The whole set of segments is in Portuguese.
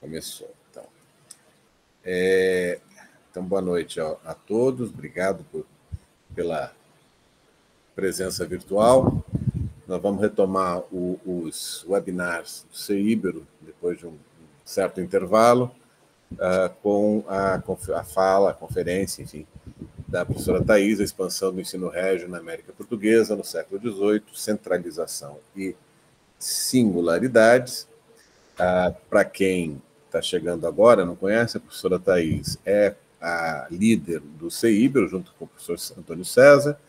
Começou, então. Então, boa noite a todos, obrigado pela presença virtual. Nós vamos retomar os webinars do CEIBERO, depois de um certo intervalo, com a fala, a conferência, enfim, da professora Thais, a expansão do ensino régio na América Portuguesa no século XVIII, centralização e singularidades. Para quem está chegando agora, não conhece, a professora Thais é a líder do CEIBERO, junto com o professor Antônio César.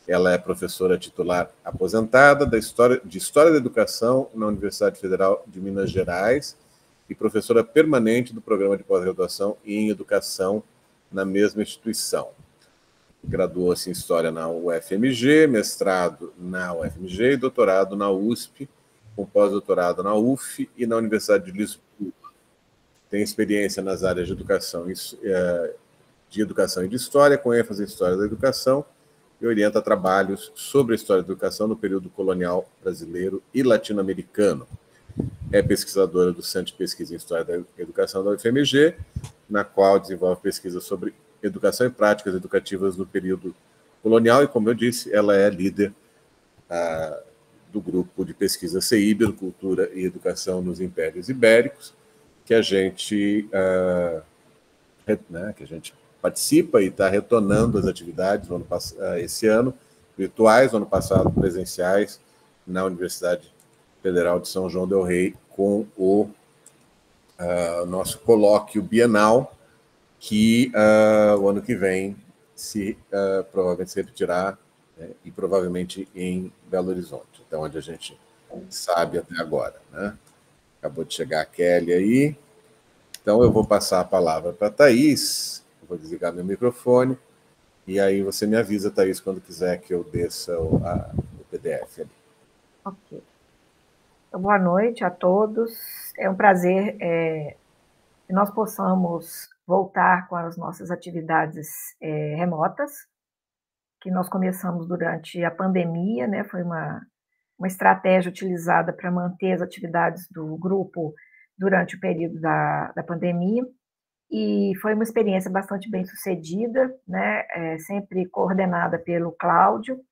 Ela é professora titular aposentada de História da Educação na Universidade Federal de Minas Gerais e professora permanente do Programa de Pós-Graduação em Educação na mesma instituição. Graduou-se em História na UFMG, mestrado na UFMG e doutorado na USP, com pós-doutorado na UF e na Universidade de Lisboa. Tem experiência nas áreas de educação e de história, com ênfase em História da Educação, e orienta trabalhos sobre a história da educação no período colonial brasileiro e latino-americano. É pesquisadora do Centro de Pesquisa em História da Educação da UFMG, na qual desenvolve pesquisa sobre educação e práticas educativas do período colonial, e, como eu disse, ela é líder do grupo de pesquisa CEIBERO, Cultura e Educação nos Impérios Ibéricos, que a gente participa e está retornando as atividades esse ano, virtuais, no ano passado presenciais, na Universidade Federal de São João del Rei, com o nosso colóquio bienal, que o ano que vem provavelmente se repetirá, né, e provavelmente em Belo Horizonte, então onde a gente sabe até agora, né? Acabou de chegar a Kelly aí, então eu vou passar a palavra para a Thais, vou desligar meu microfone, e aí você me avisa, Thais, quando quiser que eu desça o PDF ali. Ok. Então, boa noite a todos, é um prazer que nós possamos voltar com as nossas atividades remotas, que nós começamos durante a pandemia, né? Foi uma estratégia utilizada para manter as atividades do grupo durante o período da pandemia, e foi uma experiência bastante bem sucedida, né? Sempre coordenada pelo Cláudio,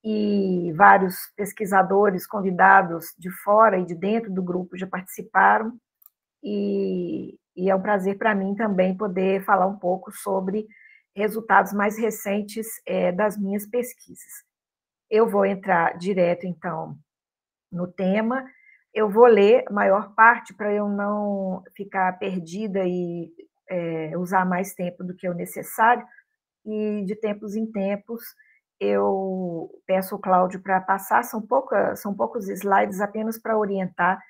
e vários pesquisadores convidados de fora e de dentro do grupo já participaram, e é um prazer para mim também poder falar um pouco sobre resultados mais recentes das minhas pesquisas. Eu vou entrar direto, então, no tema. Eu vou ler a maior parte para eu não ficar perdida e usar mais tempo do que o necessário, e de tempos em tempos eu peço ao Cláudio para passar, são poucos slides apenas para orientar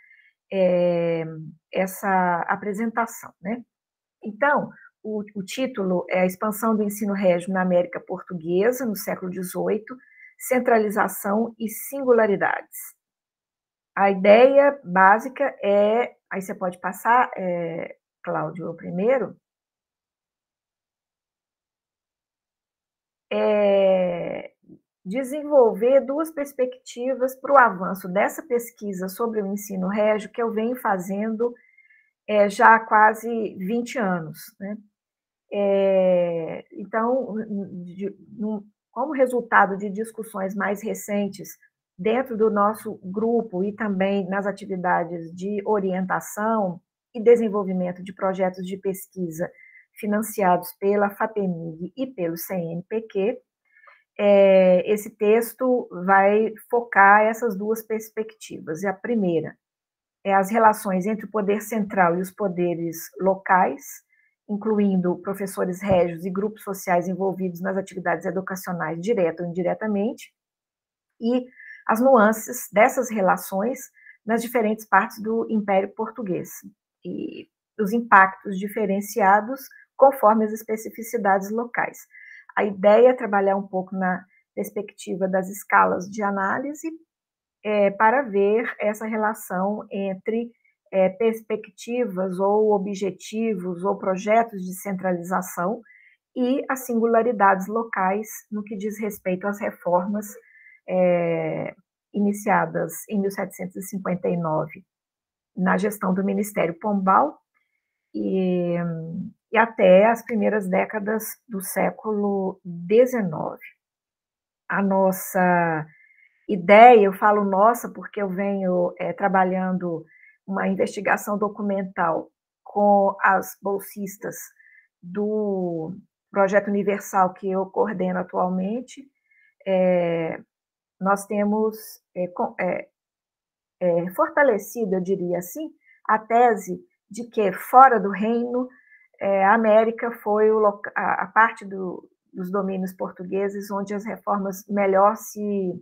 essa apresentação, né? Então, o título é A Expansão do Ensino Régio na América Portuguesa, no século XVIII, Centralização e Singularidades. A ideia básica é... Aí você pode passar, Cláudio, o primeiro. Desenvolver duas perspectivas para o avanço dessa pesquisa sobre o ensino régio que eu venho fazendo já há quase 20 anos, né? Então, como resultado de discussões mais recentes dentro do nosso grupo e também nas atividades de orientação e desenvolvimento de projetos de pesquisa financiados pela FAPEMIG e pelo CNPq, esse texto vai focar essas duas perspectivas. E a primeira é as relações entre o poder central e os poderes locais, incluindo professores régios e grupos sociais envolvidos nas atividades educacionais, direta ou indiretamente, e as nuances dessas relações nas diferentes partes do Império Português, e os impactos diferenciados conforme as especificidades locais. A ideia é trabalhar um pouco na perspectiva das escalas de análise, para ver essa relação entre perspectivas ou objetivos ou projetos de centralização e as singularidades locais no que diz respeito às reformas iniciadas em 1759 na gestão do Ministério Pombal e até as primeiras décadas do século XIX. A nossa ideia, eu falo nossa porque eu venho trabalhando uma investigação documental com as bolsistas do Projeto Universal que eu coordeno atualmente. Nós temos fortalecido, eu diria assim, a tese de que fora do reino, a América foi a parte dos domínios portugueses onde as reformas melhor se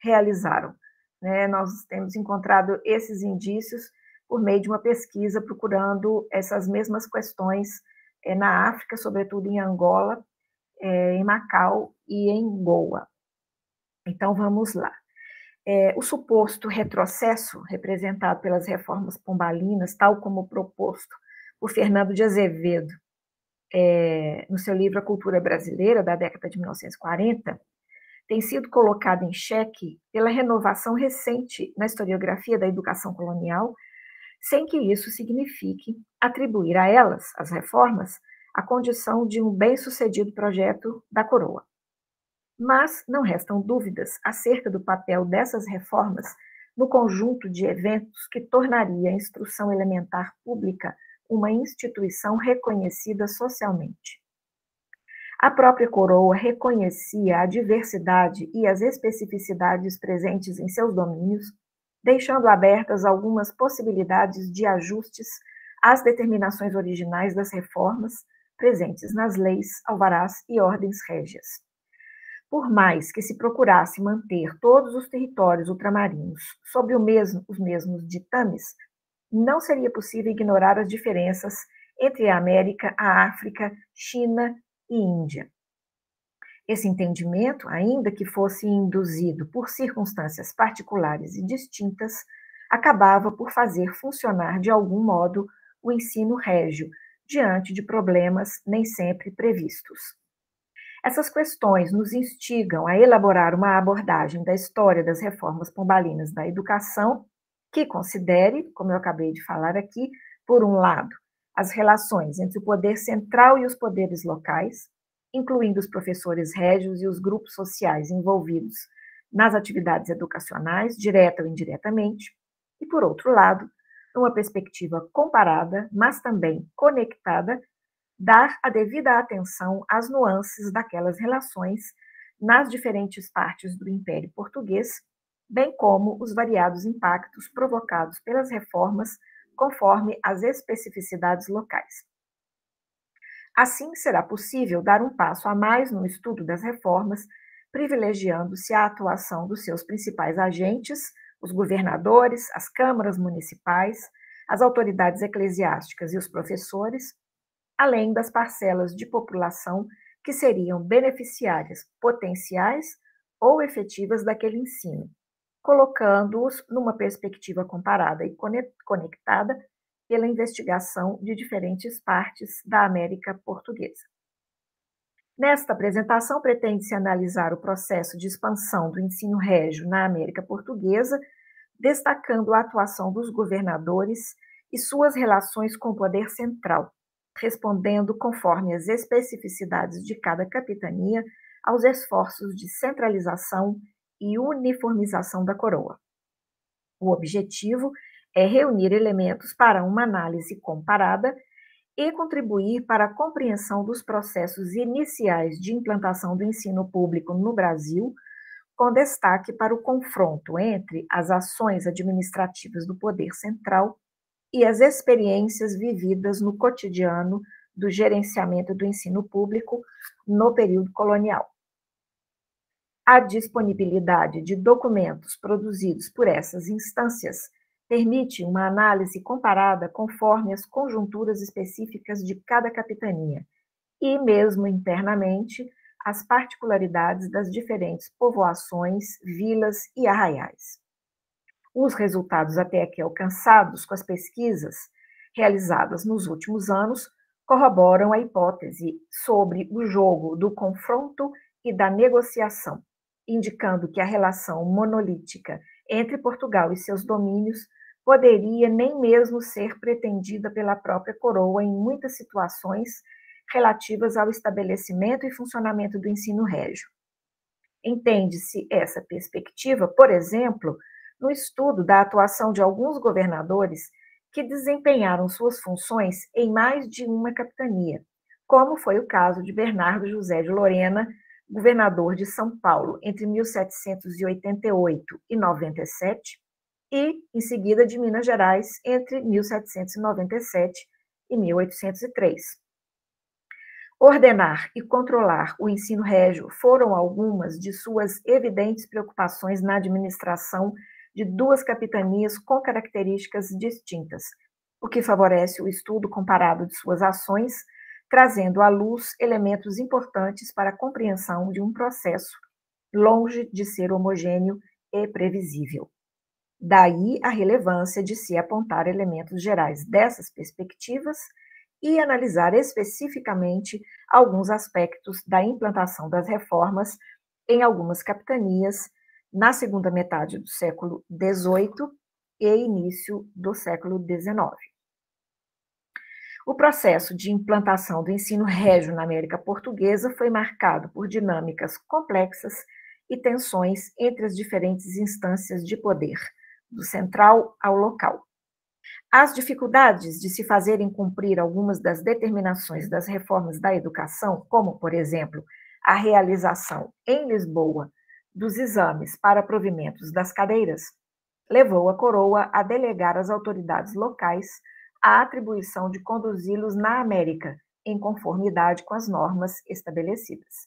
realizaram. Né? Nós temos encontrado esses indícios por meio de uma pesquisa procurando essas mesmas questões na África, sobretudo em Angola, em Macau e em Goa. Então, vamos lá. O suposto retrocesso representado pelas reformas pombalinas, tal como proposto por Fernando de Azevedo no seu livro A Cultura Brasileira, da década de 1940, tem sido colocado em xeque pela renovação recente na historiografia da educação colonial, sem que isso signifique atribuir a elas, as reformas, a condição de um bem-sucedido projeto da coroa. Mas não restam dúvidas acerca do papel dessas reformas no conjunto de eventos que tornaria a instrução elementar pública uma instituição reconhecida socialmente. A própria coroa reconhecia a diversidade e as especificidades presentes em seus domínios, deixando abertas algumas possibilidades de ajustes às determinações originais das reformas presentes nas leis, alvarás e ordens régias. Por mais que se procurasse manter todos os territórios ultramarinos sob os mesmos ditames, não seria possível ignorar as diferenças entre a América, a África, China e Índia. Esse entendimento, ainda que fosse induzido por circunstâncias particulares e distintas, acabava por fazer funcionar de algum modo o ensino régio, diante de problemas nem sempre previstos. Essas questões nos instigam a elaborar uma abordagem da história das reformas pombalinas da educação que considere, como eu acabei de falar aqui, por um lado, as relações entre o poder central e os poderes locais, incluindo os professores régios e os grupos sociais envolvidos nas atividades educacionais, direta ou indiretamente, e, por outro lado, numa perspectiva comparada, mas também conectada, dar a devida atenção às nuances daquelas relações nas diferentes partes do Império Português, bem como os variados impactos provocados pelas reformas conforme as especificidades locais. Assim, será possível dar um passo a mais no estudo das reformas, privilegiando-se a atuação dos seus principais agentes, os governadores, as câmaras municipais, as autoridades eclesiásticas e os professores, além das parcelas de população que seriam beneficiárias potenciais ou efetivas daquele ensino, colocando-os numa perspectiva comparada e conectada pela investigação de diferentes partes da América Portuguesa. Nesta apresentação, pretende-se analisar o processo de expansão do ensino régio na América Portuguesa, destacando a atuação dos governadores e suas relações com o poder central, respondendo conforme as especificidades de cada capitania aos esforços de centralização e uniformização da coroa. O objetivo é reunir elementos para uma análise comparada e contribuir para a compreensão dos processos iniciais de implantação do ensino público no Brasil, com destaque para o confronto entre as ações administrativas do poder central e as experiências vividas no cotidiano do gerenciamento do ensino público no período colonial. A disponibilidade de documentos produzidos por essas instâncias permite uma análise comparada conforme as conjunturas específicas de cada capitania e, mesmo internamente, as particularidades das diferentes povoações, vilas e arraiais. Os resultados até aqui alcançados com as pesquisas realizadas nos últimos anos corroboram a hipótese sobre o jogo do confronto e da negociação, indicando que a relação monolítica entre Portugal e seus domínios poderia nem mesmo ser pretendida pela própria coroa em muitas situações relativas ao estabelecimento e funcionamento do ensino régio. Entende-se essa perspectiva, por exemplo, no estudo da atuação de alguns governadores que desempenharam suas funções em mais de uma capitania, como foi o caso de Bernardo José de Lorena, governador de São Paulo entre 1788 e 97, e, em seguida, de Minas Gerais entre 1797 e 1803. Ordenar e controlar o ensino régio foram algumas de suas evidentes preocupações na administração de duas capitanias com características distintas, o que favorece o estudo comparado de suas ações, trazendo à luz elementos importantes para a compreensão de um processo longe de ser homogêneo e previsível. Daí a relevância de se apontar elementos gerais dessas perspectivas e analisar especificamente alguns aspectos da implantação das reformas em algumas capitanias na segunda metade do século XVIII e início do século XIX. O processo de implantação do ensino régio na América Portuguesa foi marcado por dinâmicas complexas e tensões entre as diferentes instâncias de poder, do central ao local. As dificuldades de se fazerem cumprir algumas das determinações das reformas da educação, como, por exemplo, a realização em Lisboa dos exames para provimentos das cadeiras, levou a coroa a delegar às autoridades locais a atribuição de conduzi-los na América, em conformidade com as normas estabelecidas.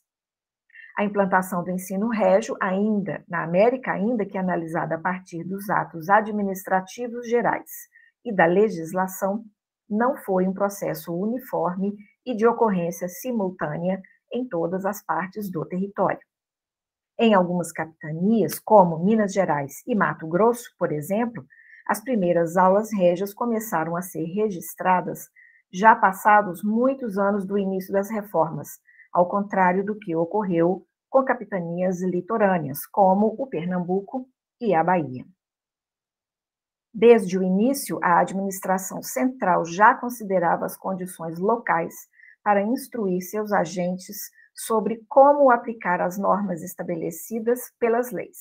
A implantação do ensino régio, ainda na América, ainda que analisada a partir dos atos administrativos gerais e da legislação, não foi um processo uniforme e de ocorrência simultânea em todas as partes do território. Em algumas capitanias, como Minas Gerais e Mato Grosso, por exemplo, as primeiras aulas régias começaram a ser registradas já passados muitos anos do início das reformas, ao contrário do que ocorreu com capitanias litorâneas, como o Pernambuco e a Bahia. Desde o início, a administração central já considerava as condições locais para instruir seus agentes sobre como aplicar as normas estabelecidas pelas leis.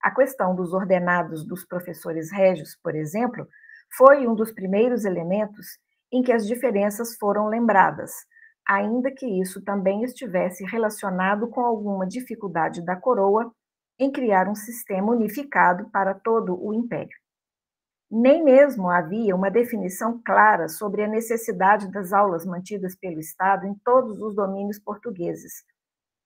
A questão dos ordenados dos professores régios, por exemplo, foi um dos primeiros elementos em que as diferenças foram lembradas, ainda que isso também estivesse relacionado com alguma dificuldade da coroa em criar um sistema unificado para todo o império. Nem mesmo havia uma definição clara sobre a necessidade das aulas mantidas pelo Estado em todos os domínios portugueses,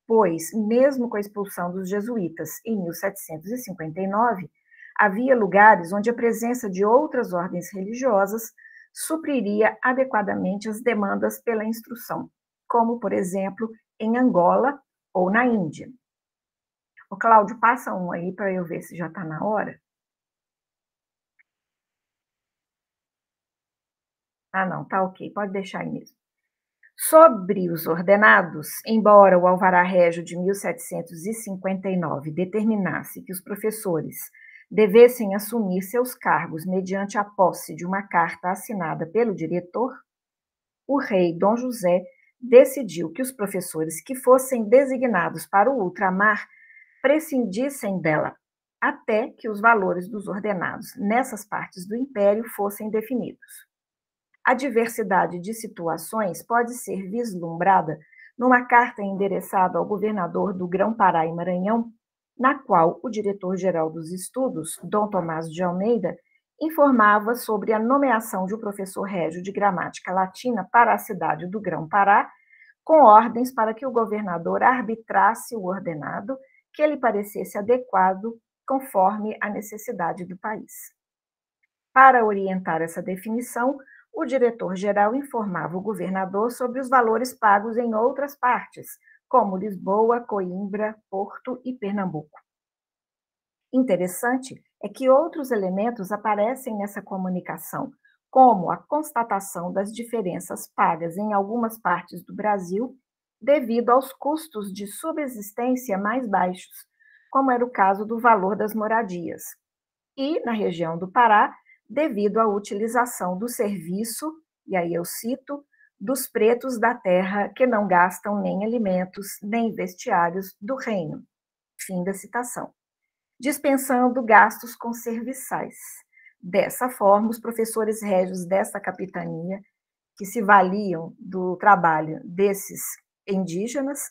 pois, mesmo com a expulsão dos jesuítas em 1759, havia lugares onde a presença de outras ordens religiosas supriria adequadamente as demandas pela instrução, como, por exemplo, em Angola ou na Índia. Ô, Cláudio, passa um aí para eu ver se já está na hora. Ah, não, tá ok, pode deixar aí mesmo. Sobre os ordenados, embora o Alvará Régio de 1759 determinasse que os professores devessem assumir seus cargos mediante a posse de uma carta assinada pelo diretor, o rei Dom José decidiu que os professores que fossem designados para o ultramar prescindissem dela, até que os valores dos ordenados nessas partes do império fossem definidos. A diversidade de situações pode ser vislumbrada numa carta endereçada ao governador do Grão-Pará e Maranhão, na qual o diretor-geral dos estudos, Dom Tomás de Almeida, informava sobre a nomeação de um professor régio de gramática latina para a cidade do Grão-Pará, com ordens para que o governador arbitrasse o ordenado que lhe parecesse adequado conforme a necessidade do país. Para orientar essa definição, o diretor-geral informava o governador sobre os valores pagos em outras partes, como Lisboa, Coimbra, Porto e Pernambuco. Interessante é que outros elementos aparecem nessa comunicação, como a constatação das diferenças pagas em algumas partes do Brasil devido aos custos de subsistência mais baixos, como era o caso do valor das moradias, e, na região do Pará, devido à utilização do serviço, e aí eu cito, dos pretos da terra que não gastam nem alimentos, nem vestiários do reino. Fim da citação. Dispensando gastos com serviçais. Dessa forma, os professores régios dessa capitania, que se valiam do trabalho desses indígenas,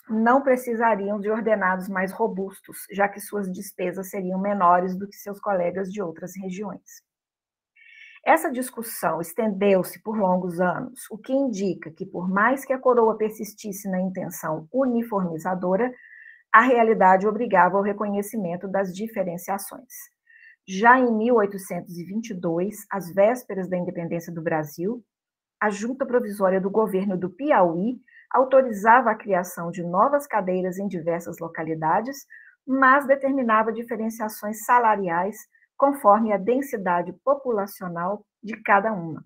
não precisariam de ordenados mais robustos, já que suas despesas seriam menores do que seus colegas de outras regiões. Essa discussão estendeu-se por longos anos, o que indica que, por mais que a coroa persistisse na intenção uniformizadora, a realidade obrigava ao reconhecimento das diferenciações. Já em 1822, às vésperas da independência do Brasil, a Junta Provisória do Governo do Piauí autorizava a criação de novas cadeiras em diversas localidades, mas determinava diferenciações salariais conforme a densidade populacional de cada uma.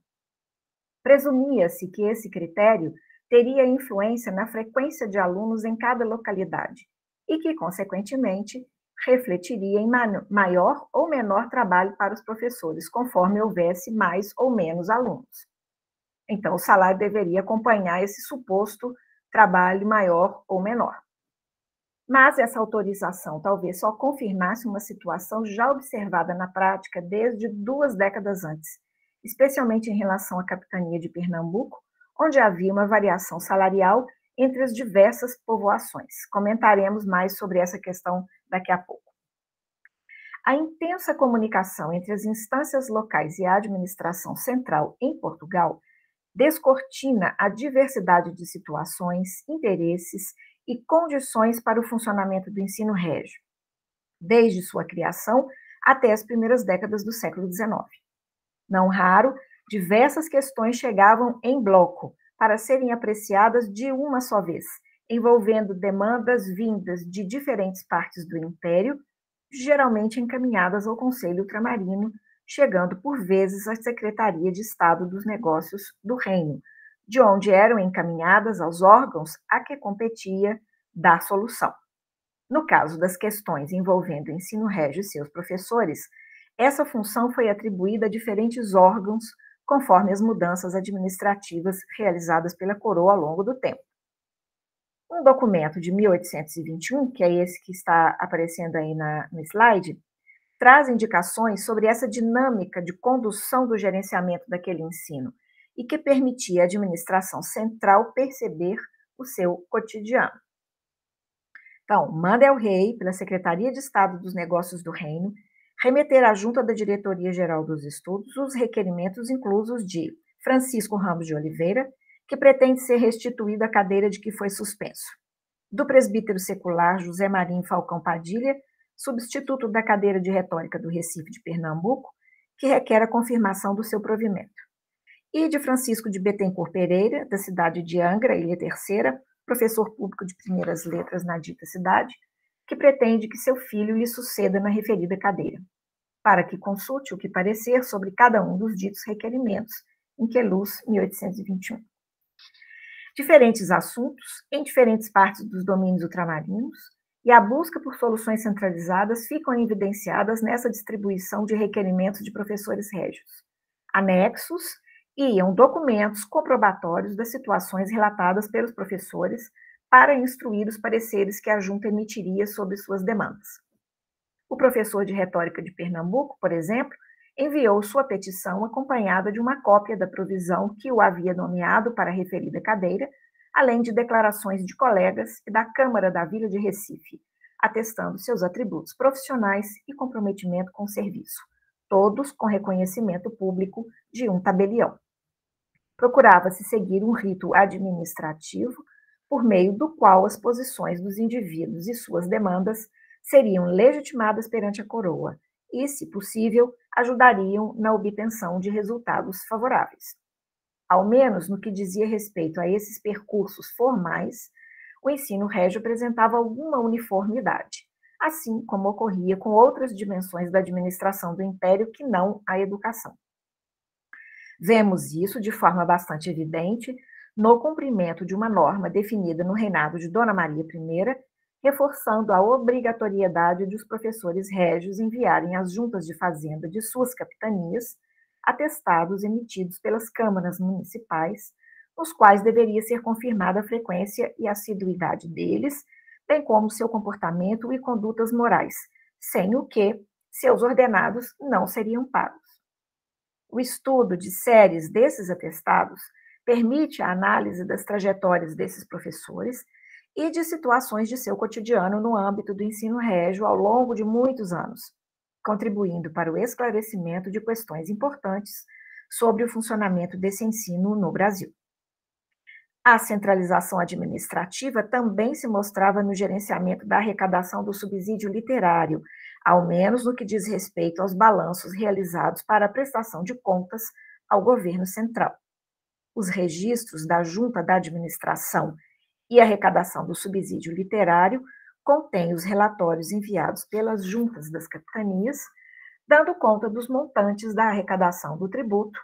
Presumia-se que esse critério teria influência na frequência de alunos em cada localidade e que, consequentemente, refletiria em maior ou menor trabalho para os professores, conforme houvesse mais ou menos alunos. Então, o salário deveria acompanhar esse suposto trabalho maior ou menor. Mas essa autorização talvez só confirmasse uma situação já observada na prática desde 2 décadas antes, especialmente em relação à capitania de Pernambuco, onde havia uma variação salarial entre as diversas povoações. Comentaremos mais sobre essa questão daqui a pouco. A intensa comunicação entre as instâncias locais e a administração central em Portugal descortina a diversidade de situações, interesses e condições para o funcionamento do ensino régio, desde sua criação até as primeiras décadas do século XIX. Não raro, diversas questões chegavam em bloco para serem apreciadas de uma só vez, envolvendo demandas vindas de diferentes partes do Império, geralmente encaminhadas ao Conselho Ultramarino, chegando por vezes à Secretaria de Estado dos Negócios do Reino, de onde eram encaminhadas aos órgãos a que competia dar solução. No caso das questões envolvendo o ensino régio e seus professores, essa função foi atribuída a diferentes órgãos conforme as mudanças administrativas realizadas pela coroa ao longo do tempo. Um documento de 1821, que é esse que está aparecendo aí no slide, traz indicações sobre essa dinâmica de condução do gerenciamento daquele ensino e que permitia à administração central perceber o seu cotidiano. Então, manda ao rei, pela Secretaria de Estado dos Negócios do Reino, remeter à Junta da Diretoria-Geral dos Estudos os requerimentos inclusos de Francisco Ramos de Oliveira, que pretende ser restituído à cadeira de que foi suspenso, do presbítero secular José Marinho Falcão Padilha, substituto da cadeira de retórica do Recife de Pernambuco, que requer a confirmação do seu provimento, e de Francisco de Bettencourt Pereira, da cidade de Angra, Ilha Terceira, professor público de primeiras letras na dita cidade, que pretende que seu filho lhe suceda na referida cadeira, para que consulte o que parecer sobre cada um dos ditos requerimentos, em Queluz, 1821. Diferentes assuntos, em diferentes partes dos domínios ultramarinos, e a busca por soluções centralizadas ficam evidenciadas nessa distribuição de requerimentos de professores régios. Anexos iam documentos comprobatórios das situações relatadas pelos professores para instruir os pareceres que a junta emitiria sobre suas demandas. O professor de retórica de Pernambuco, por exemplo, enviou sua petição acompanhada de uma cópia da provisão que o havia nomeado para a referida cadeira, além de declarações de colegas e da Câmara da Vila de Recife, atestando seus atributos profissionais e comprometimento com o serviço, todos com reconhecimento público de um tabelião. Procurava-se seguir um rito administrativo por meio do qual as posições dos indivíduos e suas demandas seriam legitimadas perante a coroa e, se possível, ajudariam na obtenção de resultados favoráveis. Ao menos no que dizia respeito a esses percursos formais, o ensino régio apresentava alguma uniformidade, assim como ocorria com outras dimensões da administração do Império que não a educação. Vemos isso de forma bastante evidente no cumprimento de uma norma definida no reinado de Dona Maria I, reforçando a obrigatoriedade de os professores régios enviarem às juntas de fazenda de suas capitanias atestados emitidos pelas câmaras municipais, nos quais deveria ser confirmada a frequência e assiduidade deles, bem como seu comportamento e condutas morais, sem o que seus ordenados não seriam pagos. O estudo de séries desses atestados permite a análise das trajetórias desses professores e de situações de seu cotidiano no âmbito do ensino régio ao longo de muitos anos, contribuindo para o esclarecimento de questões importantes sobre o funcionamento desse ensino no Brasil. A centralização administrativa também se mostrava no gerenciamento da arrecadação do subsídio literário, ao menos no que diz respeito aos balanços realizados para a prestação de contas ao governo central. Os registros da Junta da Administração e arrecadação do subsídio literário contêm os relatórios enviados pelas juntas das capitanias, dando conta dos montantes da arrecadação do tributo,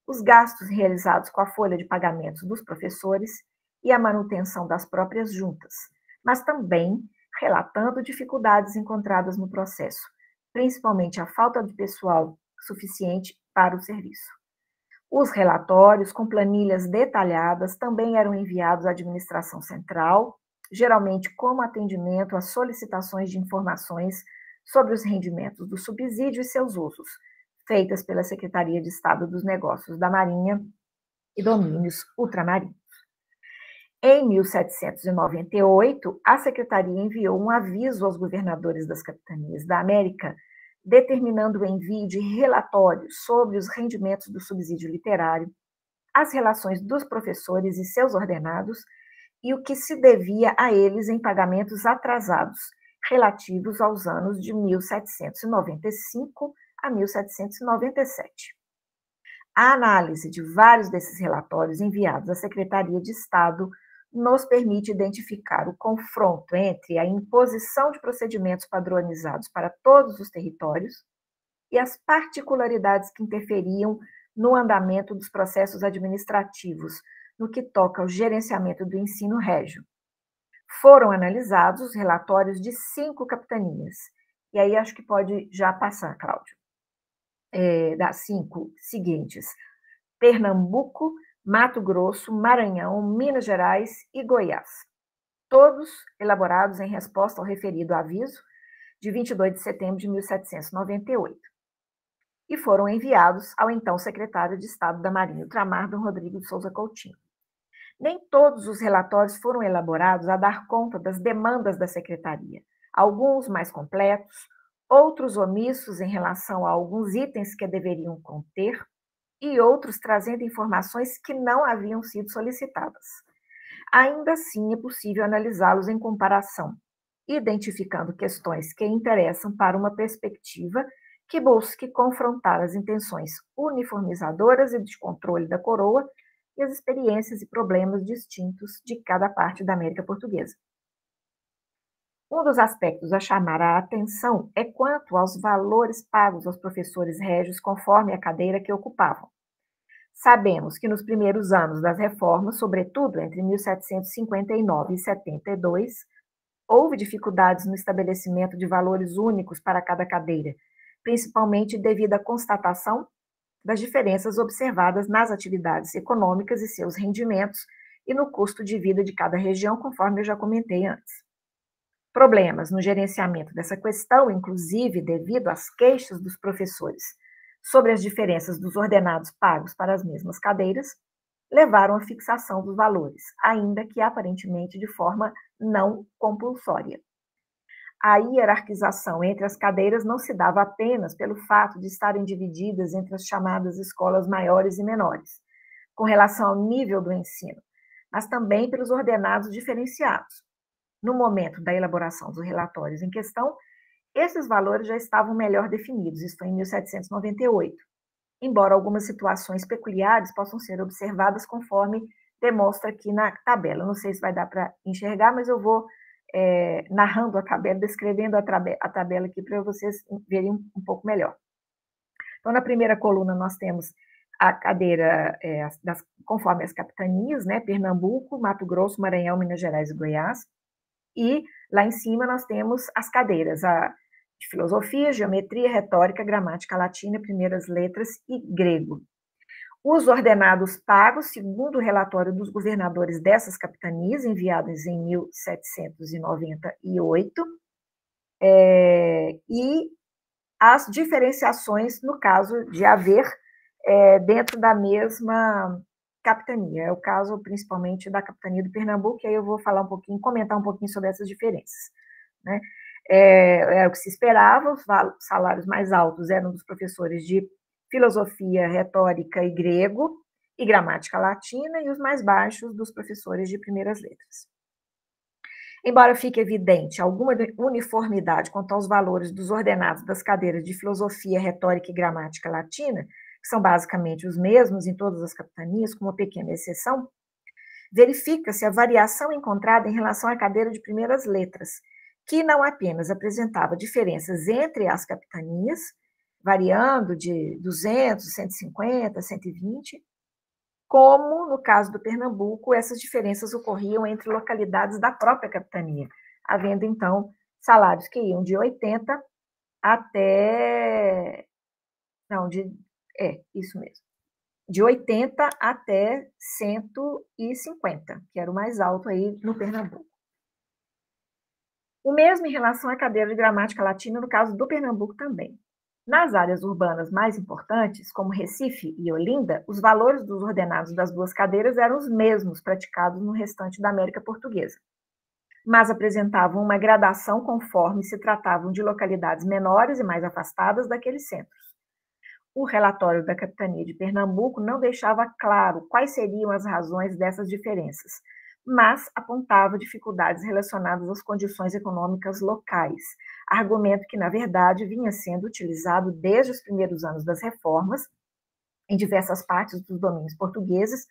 os gastos realizados com a folha de pagamentos dos professores e a manutenção das próprias juntas, mas também relatando dificuldades encontradas no processo, principalmente a falta de pessoal suficiente para o serviço. Os relatórios, com planilhas detalhadas, também eram enviados à administração central, geralmente como atendimento às solicitações de informações sobre os rendimentos do subsídio e seus usos, feitas pela Secretaria de Estado dos Negócios da Marinha e Domínios Ultramarinos. Em 1798, a Secretaria enviou um aviso aos governadores das capitanias da América, determinando o envio de relatórios sobre os rendimentos do subsídio literário, as relações dos professores e seus ordenados e o que se devia a eles em pagamentos atrasados, relativos aos anos de 1795 a 1797. A análise de vários desses relatórios enviados à Secretaria de Estado nos permite identificar o confronto entre a imposição de procedimentos padronizados para todos os territórios e as particularidades que interferiam no andamento dos processos administrativos, no que toca ao gerenciamento do ensino régio. Foram analisados os relatórios de 5 capitanias, e aí acho que pode já passar, Cláudio, das 5 seguintes: Pernambuco, Mato Grosso, Maranhão, Minas Gerais e Goiás, todos elaborados em resposta ao referido aviso de 22 de setembro de 1798, e foram enviados ao então secretário de Estado da Marinha, Ultramar, Dom Rodrigo de Souza Coutinho. Nem todos os relatórios foram elaborados a dar conta das demandas da secretaria, alguns mais completos, outros omissos em relação a alguns itens que deveriam conter, e outros trazendo informações que não haviam sido solicitadas. Ainda assim, é possível analisá-los em comparação, identificando questões que interessam para uma perspectiva que busque confrontar as intenções uniformizadoras e de controle da coroa e as experiências e problemas distintos de cada parte da América Portuguesa. Um dos aspectos a chamar a atenção é quanto aos valores pagos aos professores régios conforme a cadeira que ocupavam. Sabemos que nos primeiros anos das reformas, sobretudo entre 1759 e 72, houve dificuldades no estabelecimento de valores únicos para cada cadeira, principalmente devido à constatação das diferenças observadas nas atividades econômicas e seus rendimentos e no custo de vida de cada região, conforme eu já comentei antes. Problemas no gerenciamento dessa questão, inclusive devido às queixas dos professores sobre as diferenças dos ordenados pagos para as mesmas cadeiras, levaram à fixação dos valores, ainda que aparentemente de forma não compulsória. A hierarquização entre as cadeiras não se dava apenas pelo fato de estarem divididas entre as chamadas escolas maiores e menores, com relação ao nível do ensino, mas também pelos ordenados diferenciados. No momento da elaboração dos relatórios em questão, esses valores já estavam melhor definidos, isso foi em 1798, embora algumas situações peculiares possam ser observadas conforme demonstra aqui na tabela. Não sei se vai dar para enxergar, mas eu vou narrando a tabela, descrevendo a tabela aqui para vocês verem um pouco melhor. Então, na primeira coluna, nós temos a cadeira conforme as capitanias, né, Pernambuco, Mato Grosso, Maranhão, Minas Gerais e Goiás. E lá em cima nós temos as cadeiras, a de filosofia, geometria, retórica, gramática latina, primeiras letras e grego. Os ordenados pagos, segundo o relatório dos governadores dessas capitanias, enviados em 1798, e as diferenciações no caso de haver dentro da mesma capitania. É o caso principalmente da capitania do Pernambuco, e aí eu vou falar um pouquinho, comentar um pouquinho sobre essas diferenças, né? Era o que se esperava, os salários mais altos eram dos professores de filosofia, retórica e grego, e gramática latina, e os mais baixos dos professores de primeiras letras. Embora fique evidente alguma uniformidade quanto aos valores dos ordenados das cadeiras de filosofia, retórica e gramática latina, que são basicamente os mesmos em todas as capitanias, com uma pequena exceção, verifica-se a variação encontrada em relação à cadeira de primeiras letras, que não apenas apresentava diferenças entre as capitanias, variando de 200, 150, 120, como, no caso do Pernambuco, essas diferenças ocorriam entre localidades da própria capitania, havendo, então, salários que iam de 80 até... Não, isso mesmo. De 80 até 150, que era o mais alto aí no Pernambuco. O mesmo em relação à cadeira de gramática latina, no caso do Pernambuco também. Nas áreas urbanas mais importantes, como Recife e Olinda, os valores dos ordenados das duas cadeiras eram os mesmos praticados no restante da América Portuguesa, mas apresentavam uma gradação conforme se tratavam de localidades menores e mais afastadas daqueles centros. O relatório da Capitania de Pernambuco não deixava claro quais seriam as razões dessas diferenças, mas apontava dificuldades relacionadas às condições econômicas locais, argumento que, na verdade, vinha sendo utilizado desde os primeiros anos das reformas, em diversas partes dos domínios portugueses,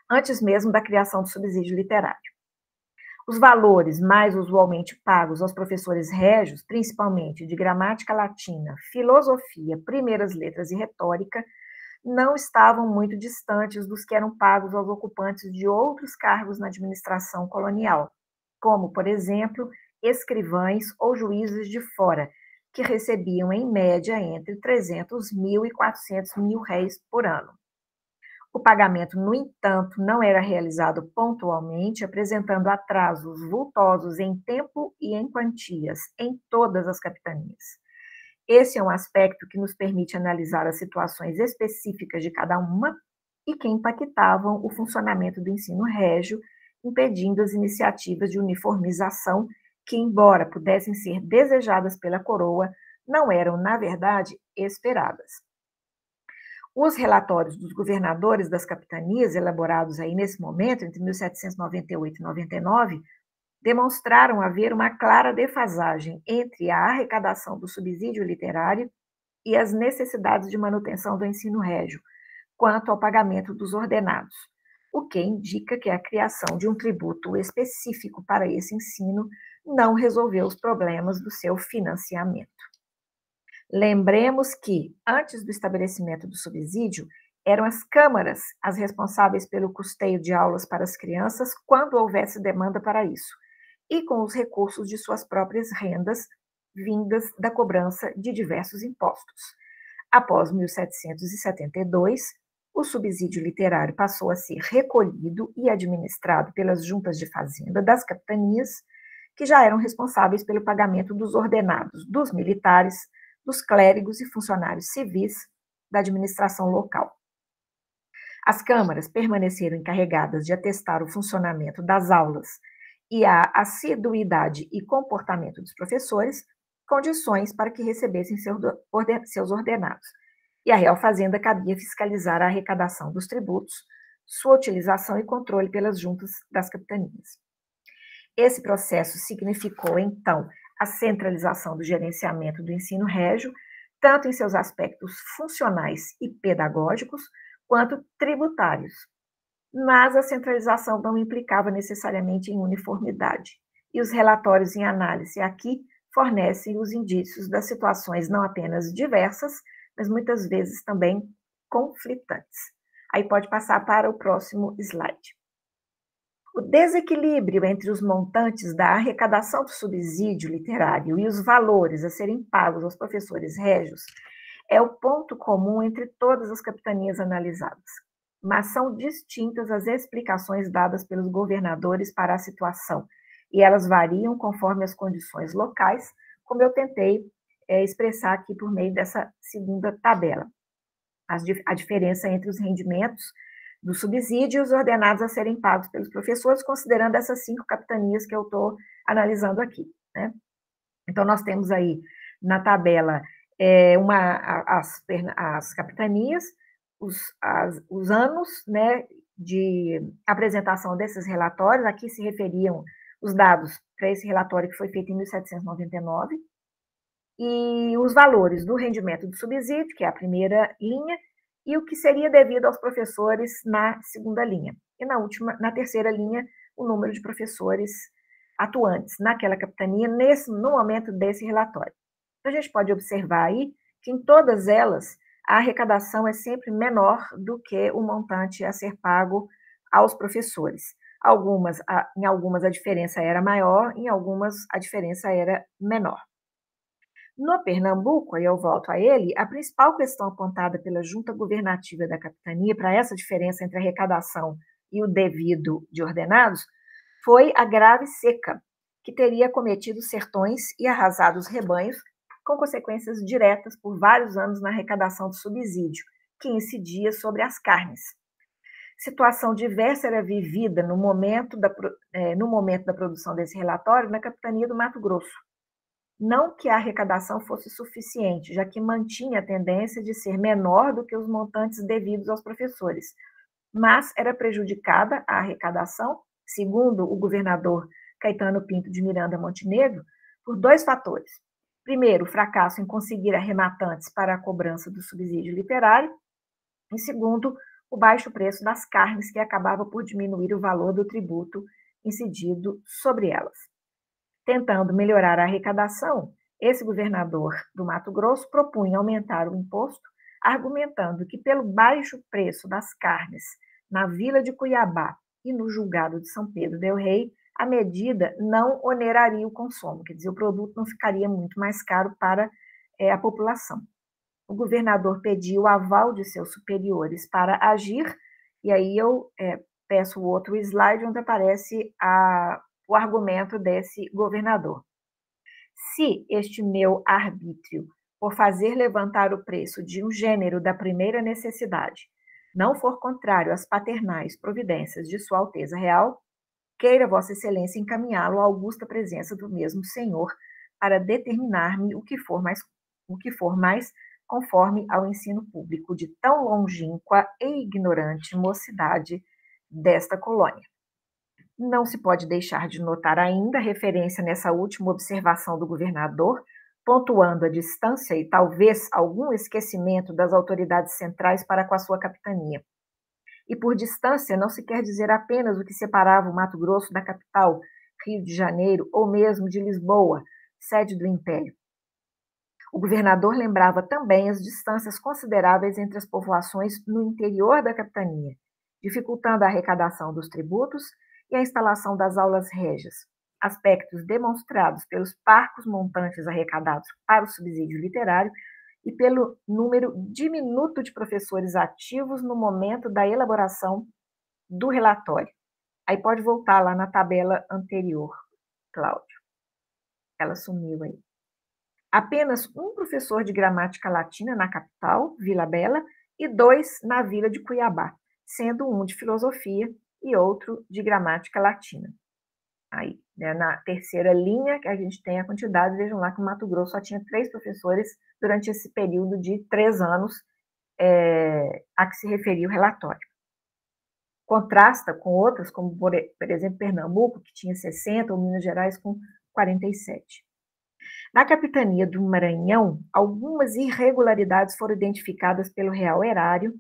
antes mesmo da criação do subsídio literário. Os valores mais usualmente pagos aos professores régios, principalmente de gramática latina, filosofia, primeiras letras e retórica, não estavam muito distantes dos que eram pagos aos ocupantes de outros cargos na administração colonial, como, por exemplo, escrivães ou juízes de fora, que recebiam, em média, entre 300 mil e 400 mil réis por ano. O pagamento, no entanto, não era realizado pontualmente, apresentando atrasos vultosos em tempo e em quantias em todas as capitanias. Esse é um aspecto que nos permite analisar as situações específicas de cada uma e que impactavam o funcionamento do ensino régio, impedindo as iniciativas de uniformização que, embora pudessem ser desejadas pela coroa, não eram, na verdade, esperadas. Os relatórios dos governadores das capitanias, elaborados aí nesse momento, entre 1798 e 99, demonstraram haver uma clara defasagem entre a arrecadação do subsídio literário e as necessidades de manutenção do ensino régio, quanto ao pagamento dos ordenados, o que indica que a criação de um tributo específico para esse ensino não resolveu os problemas do seu financiamento. Lembremos que, antes do estabelecimento do subsídio, eram as câmaras as responsáveis pelo custeio de aulas para as crianças quando houvesse demanda para isso, e com os recursos de suas próprias rendas, vindas da cobrança de diversos impostos. Após 1772, o subsídio literário passou a ser recolhido e administrado pelas juntas de fazenda das capitanias, que já eram responsáveis pelo pagamento dos ordenados dos militares, dos clérigos e funcionários civis da administração local. As câmaras permaneceram encarregadas de atestar o funcionamento das aulas e a assiduidade e comportamento dos professores, condições para que recebessem seus ordenados. E a Real Fazenda cabia fiscalizar a arrecadação dos tributos, sua utilização e controle pelas juntas das capitanias. Esse processo significou, então, a centralização do gerenciamento do ensino régio, tanto em seus aspectos funcionais e pedagógicos, quanto tributários. Mas a centralização não implicava necessariamente em uniformidade, e os relatórios em análise aqui fornecem os indícios das situações não apenas diversas, mas muitas vezes também conflitantes. Aí pode passar para o próximo slide. O desequilíbrio entre os montantes da arrecadação do subsídio literário e os valores a serem pagos aos professores régios é o ponto comum entre todas as capitanias analisadas, mas são distintas as explicações dadas pelos governadores para a situação, e elas variam conforme as condições locais, como eu tentei expressar aqui por meio dessa segunda tabela. A diferença entre os rendimentos dos subsídios ordenados a serem pagos pelos professores, considerando essas 5 capitanias que eu estou analisando aqui, né? Então, nós temos aí na tabela as capitanias, os anos, né, de apresentação desses relatórios. Aqui se referiam os dados para esse relatório que foi feito em 1799, e os valores do rendimento do subsídio, que é a primeira linha, e o que seria devido aos professores na segunda linha. E na terceira linha, o número de professores atuantes naquela capitania no momento desse relatório. Então, a gente pode observar aí que em todas elas a arrecadação é sempre menor do que o montante a ser pago aos professores. Em algumas a diferença era maior, em algumas a diferença era menor. No Pernambuco, aí eu volto a ele, a principal questão apontada pela junta governativa da capitania para essa diferença entre a arrecadação e o devido de ordenados foi a grave seca, que teria acometido os sertões e arrasado os rebanhos, com consequências diretas por vários anos na arrecadação do subsídio, que incidia sobre as carnes. Situação diversa era vivida no momento da produção desse relatório na capitania do Mato Grosso. Não que a arrecadação fosse suficiente, já que mantinha a tendência de ser menor do que os montantes devidos aos professores, mas era prejudicada a arrecadação, segundo o governador Caetano Pinto de Miranda Montenegro, por 2 fatores. Primeiro, o fracasso em conseguir arrematantes para a cobrança do subsídio literário, e segundo, o baixo preço das carnes, que acabava por diminuir o valor do tributo incidido sobre elas. Tentando melhorar a arrecadação, esse governador do Mato Grosso propunha aumentar o imposto, argumentando que, pelo baixo preço das carnes na Vila de Cuiabá e no Julgado de São Pedro del Rei, a medida não oneraria o consumo, quer dizer, o produto não ficaria muito mais caro para a população. O governador pediu o aval de seus superiores para agir, e aí eu peço o outro slide onde aparece o argumento desse governador. Se este meu arbítrio por fazer levantar o preço de um gênero da primeira necessidade não for contrário às paternais providências de Sua Alteza Real, queira Vossa Excelência encaminhá-lo à augusta presença do mesmo Senhor para determinar-me o que for mais conforme ao ensino público de tão longínqua e ignorante mocidade desta colônia. Não se pode deixar de notar ainda a referência nessa última observação do governador, pontuando a distância e talvez algum esquecimento das autoridades centrais para com a sua capitania. E por distância não se quer dizer apenas o que separava o Mato Grosso da capital, Rio de Janeiro, ou mesmo de Lisboa, sede do Império. O governador lembrava também as distâncias consideráveis entre as povoações no interior da capitania, dificultando a arrecadação dos tributos e a instalação das aulas régias, aspectos demonstrados pelos parcos montantes arrecadados para o subsídio literário e pelo número diminuto de professores ativos no momento da elaboração do relatório. Aí pode voltar lá na tabela anterior, Cláudio. Ela sumiu aí. Apenas um professor de gramática latina na capital, Vila Bela, e 2 na Vila de Cuiabá, sendo um de filosofia e outro de gramática latina. Aí, né, na terceira linha, que a gente tem a quantidade, vejam lá que o Mato Grosso só tinha 3 professores durante esse período de 3 anos a que se referia o relatório. Contrasta com outras, como, por exemplo, Pernambuco, que tinha 60, ou Minas Gerais, com 47. Na capitania do Maranhão, algumas irregularidades foram identificadas pelo Real Erário,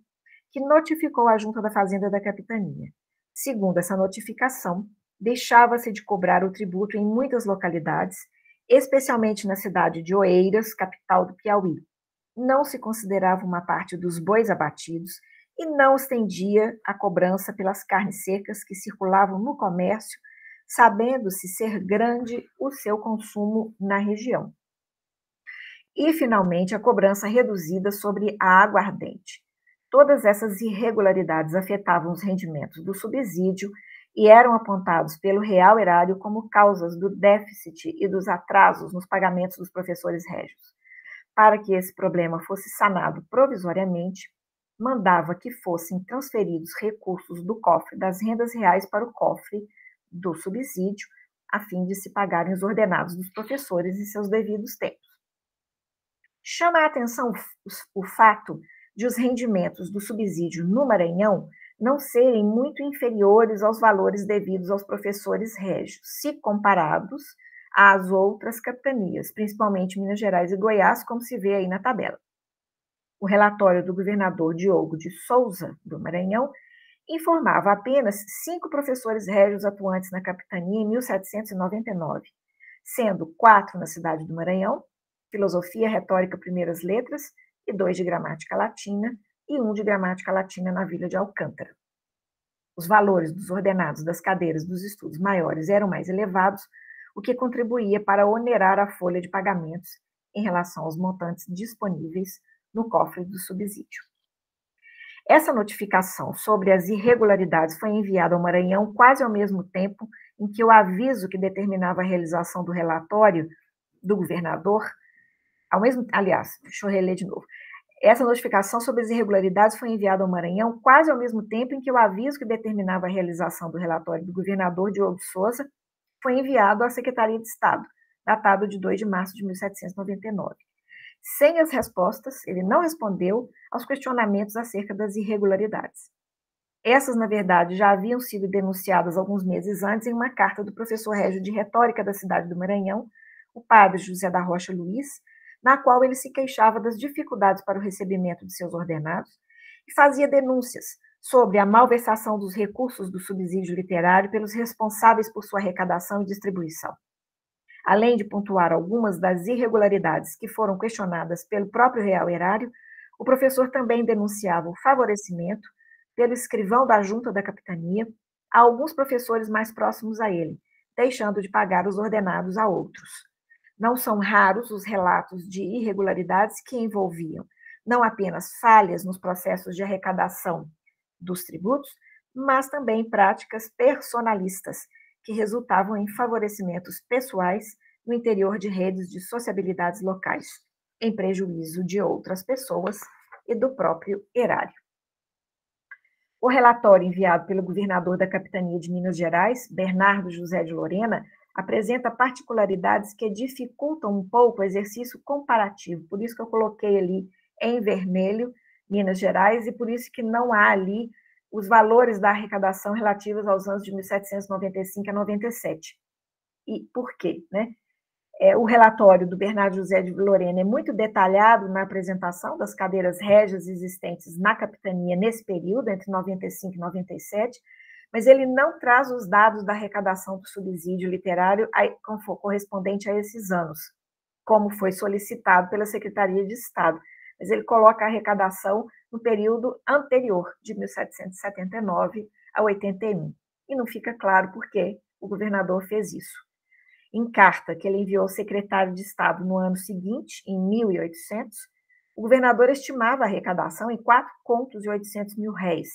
que notificou a Junta da Fazenda da capitania. Segundo essa notificação, deixava-se de cobrar o tributo em muitas localidades, especialmente na cidade de Oeiras, capital do Piauí. Não se considerava uma parte dos bois abatidos, e não estendia a cobrança pelas carnes secas que circulavam no comércio, sabendo-se ser grande o seu consumo na região. E, finalmente, a cobrança reduzida sobre a aguardente. Todas essas irregularidades afetavam os rendimentos do subsídio e eram apontados pelo Real Erário como causas do déficit e dos atrasos nos pagamentos dos professores régios. Para que esse problema fosse sanado provisoriamente, mandava que fossem transferidos recursos do cofre das rendas reais para o cofre do subsídio, a fim de se pagarem os ordenados dos professores em seus devidos tempos. Chama a atenção o fato de os rendimentos do subsídio no Maranhão não serem muito inferiores aos valores devidos aos professores régios, se comparados às outras capitanias, principalmente Minas Gerais e Goiás, como se vê aí na tabela. O relatório do governador Diogo de Souza, do Maranhão, informava apenas 5 professores régios atuantes na capitania em 1799, sendo 4 na cidade do Maranhão, Filosofia, Retórica, Primeiras Letras, e 2 de Gramática Latina, e 1 de Gramática Latina na Vila de Alcântara. Os valores dos ordenados das cadeiras dos estudos maiores eram mais elevados, o que contribuía para onerar a folha de pagamentos em relação aos montantes disponíveis no cofre do subsídio. Essa notificação sobre as irregularidades foi enviada ao Maranhão quase ao mesmo tempo em que o aviso que determinava a realização do relatório do governador, deixa eu reler de novo. Essa notificação sobre as irregularidades foi enviada ao Maranhão quase ao mesmo tempo em que o aviso que determinava a realização do relatório do governador Diogo de Souza foi enviado à Secretaria de Estado, datado de 2 de março de 1799. Sem as respostas, ele não respondeu aos questionamentos acerca das irregularidades. Essas, na verdade, já haviam sido denunciadas alguns meses antes em uma carta do professor régio de retórica da cidade do Maranhão, o padre José da Rocha Luiz, na qual ele se queixava das dificuldades para o recebimento de seus ordenados e fazia denúncias sobre a malversação dos recursos do subsídio literário pelos responsáveis por sua arrecadação e distribuição. Além de pontuar algumas das irregularidades que foram questionadas pelo próprio Real Erário, o professor também denunciava o favorecimento pelo escrivão da junta da capitania a alguns professores mais próximos a ele, deixando de pagar os ordenados a outros. Não são raros os relatos de irregularidades que envolviam não apenas falhas nos processos de arrecadação dos tributos, mas também práticas personalistas, que resultavam em favorecimentos pessoais no interior de redes de sociabilidades locais, em prejuízo de outras pessoas e do próprio erário. O relatório enviado pelo governador da capitania de Minas Gerais, Bernardo José de Lorena, apresenta particularidades que dificultam um pouco o exercício comparativo, por isso que eu coloquei ali em vermelho Minas Gerais, e por isso que não há ali os valores da arrecadação relativos aos anos de 1795 a 97. E por quê? O relatório do Bernardo José de Lorena é muito detalhado na apresentação das cadeiras régias existentes na capitania nesse período, entre 95 e 97, mas ele não traz os dados da arrecadação do subsídio literário correspondente a esses anos, como foi solicitado pela Secretaria de Estado, mas ele coloca a arrecadação no período anterior, de 1779 a 81, e não fica claro por que o governador fez isso. Em carta que ele enviou ao secretário de Estado no ano seguinte, em 1800, o governador estimava a arrecadação em 4,8 milhões,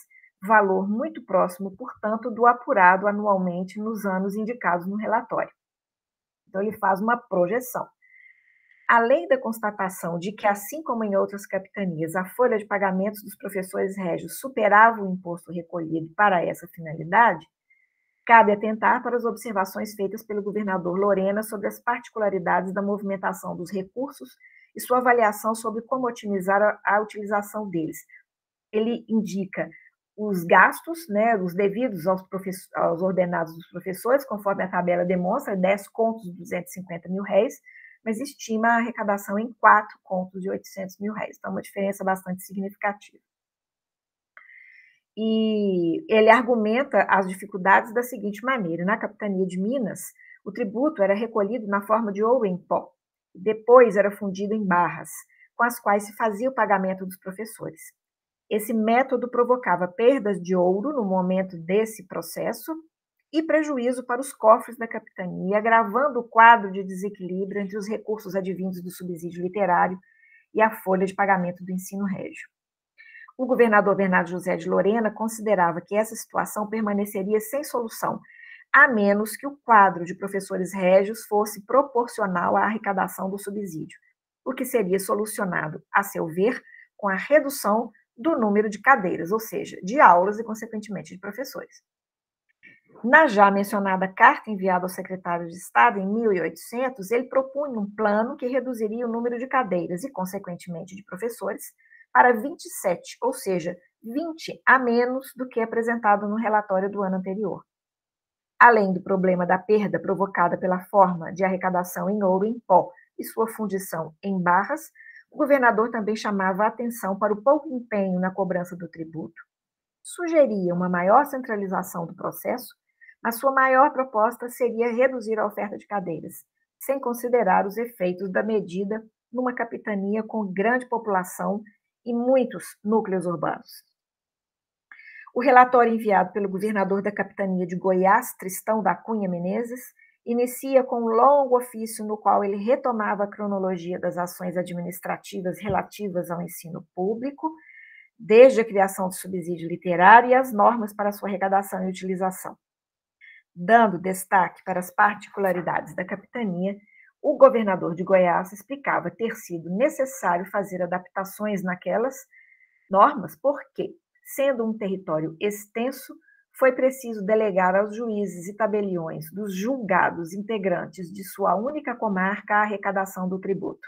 valor muito próximo, portanto, do apurado anualmente nos anos indicados no relatório. Então, ele faz uma projeção. Além da constatação de que, assim como em outras capitanias, a folha de pagamentos dos professores régios superava o imposto recolhido para essa finalidade, cabe atentar para as observações feitas pelo governador Lorena sobre as particularidades da movimentação dos recursos e sua avaliação sobre como otimizar a utilização deles. Ele indica os gastos, os devidos aos ordenados dos professores, conforme a tabela demonstra, 10 contos de 250 mil réis, mas estima a arrecadação em 4 contos de 800 mil réis. Então, uma diferença bastante significativa. E ele argumenta as dificuldades da seguinte maneira: na capitania de Minas, o tributo era recolhido na forma de ouro em pó, depois era fundido em barras, com as quais se fazia o pagamento dos professores. Esse método provocava perdas de ouro no momento desse processo e prejuízo para os cofres da capitania, agravando o quadro de desequilíbrio entre os recursos advindos do subsídio literário e a folha de pagamento do ensino régio. O governador Bernardo José de Lorena considerava que essa situação permaneceria sem solução, a menos que o quadro de professores régios fosse proporcional à arrecadação do subsídio, o que seria solucionado, a seu ver, com a redução do número de cadeiras, ou seja, de aulas e, consequentemente, de professores. Na já mencionada carta enviada ao secretário de Estado em 1800, ele propunha um plano que reduziria o número de cadeiras e, consequentemente, de professores para 27, ou seja, 20 a menos do que apresentado no relatório do ano anterior. Além do problema da perda provocada pela forma de arrecadação em ouro em pó e sua fundição em barras, o governador também chamava a atenção para o pouco empenho na cobrança do tributo, sugeria uma maior centralização do processo, mas sua maior proposta seria reduzir a oferta de cadeiras, sem considerar os efeitos da medida numa capitania com grande população e muitos núcleos urbanos. O relatório enviado pelo governador da capitania de Goiás, Tristão da Cunha Menezes, inicia com um longo ofício no qual ele retomava a cronologia das ações administrativas relativas ao ensino público, desde a criação do subsídio literário e as normas para sua arrecadação e utilização. Dando destaque para as particularidades da capitania, o governador de Goiás explicava ter sido necessário fazer adaptações naquelas normas porque, sendo um território extenso, foi preciso delegar aos juízes e tabeliões dos julgados integrantes de sua única comarca a arrecadação do tributo.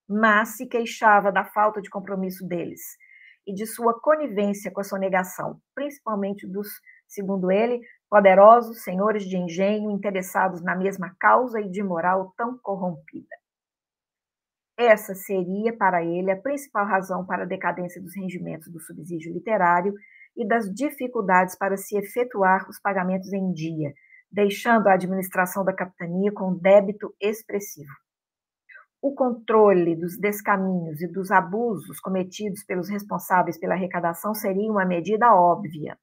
Mas se queixava da falta de compromisso deles e de sua conivência com a sonegação, principalmente dos, segundo ele, poderosos senhores de engenho interessados na mesma causa e de moral tão corrompida. Essa seria, para ele, a principal razão para a decadência dos rendimentos do subsídio literário e das dificuldades para se efetuar os pagamentos em dia, deixando a administração da capitania com débito expressivo. O controle dos descaminhos e dos abusos cometidos pelos responsáveis pela arrecadação seria uma medida óbvia,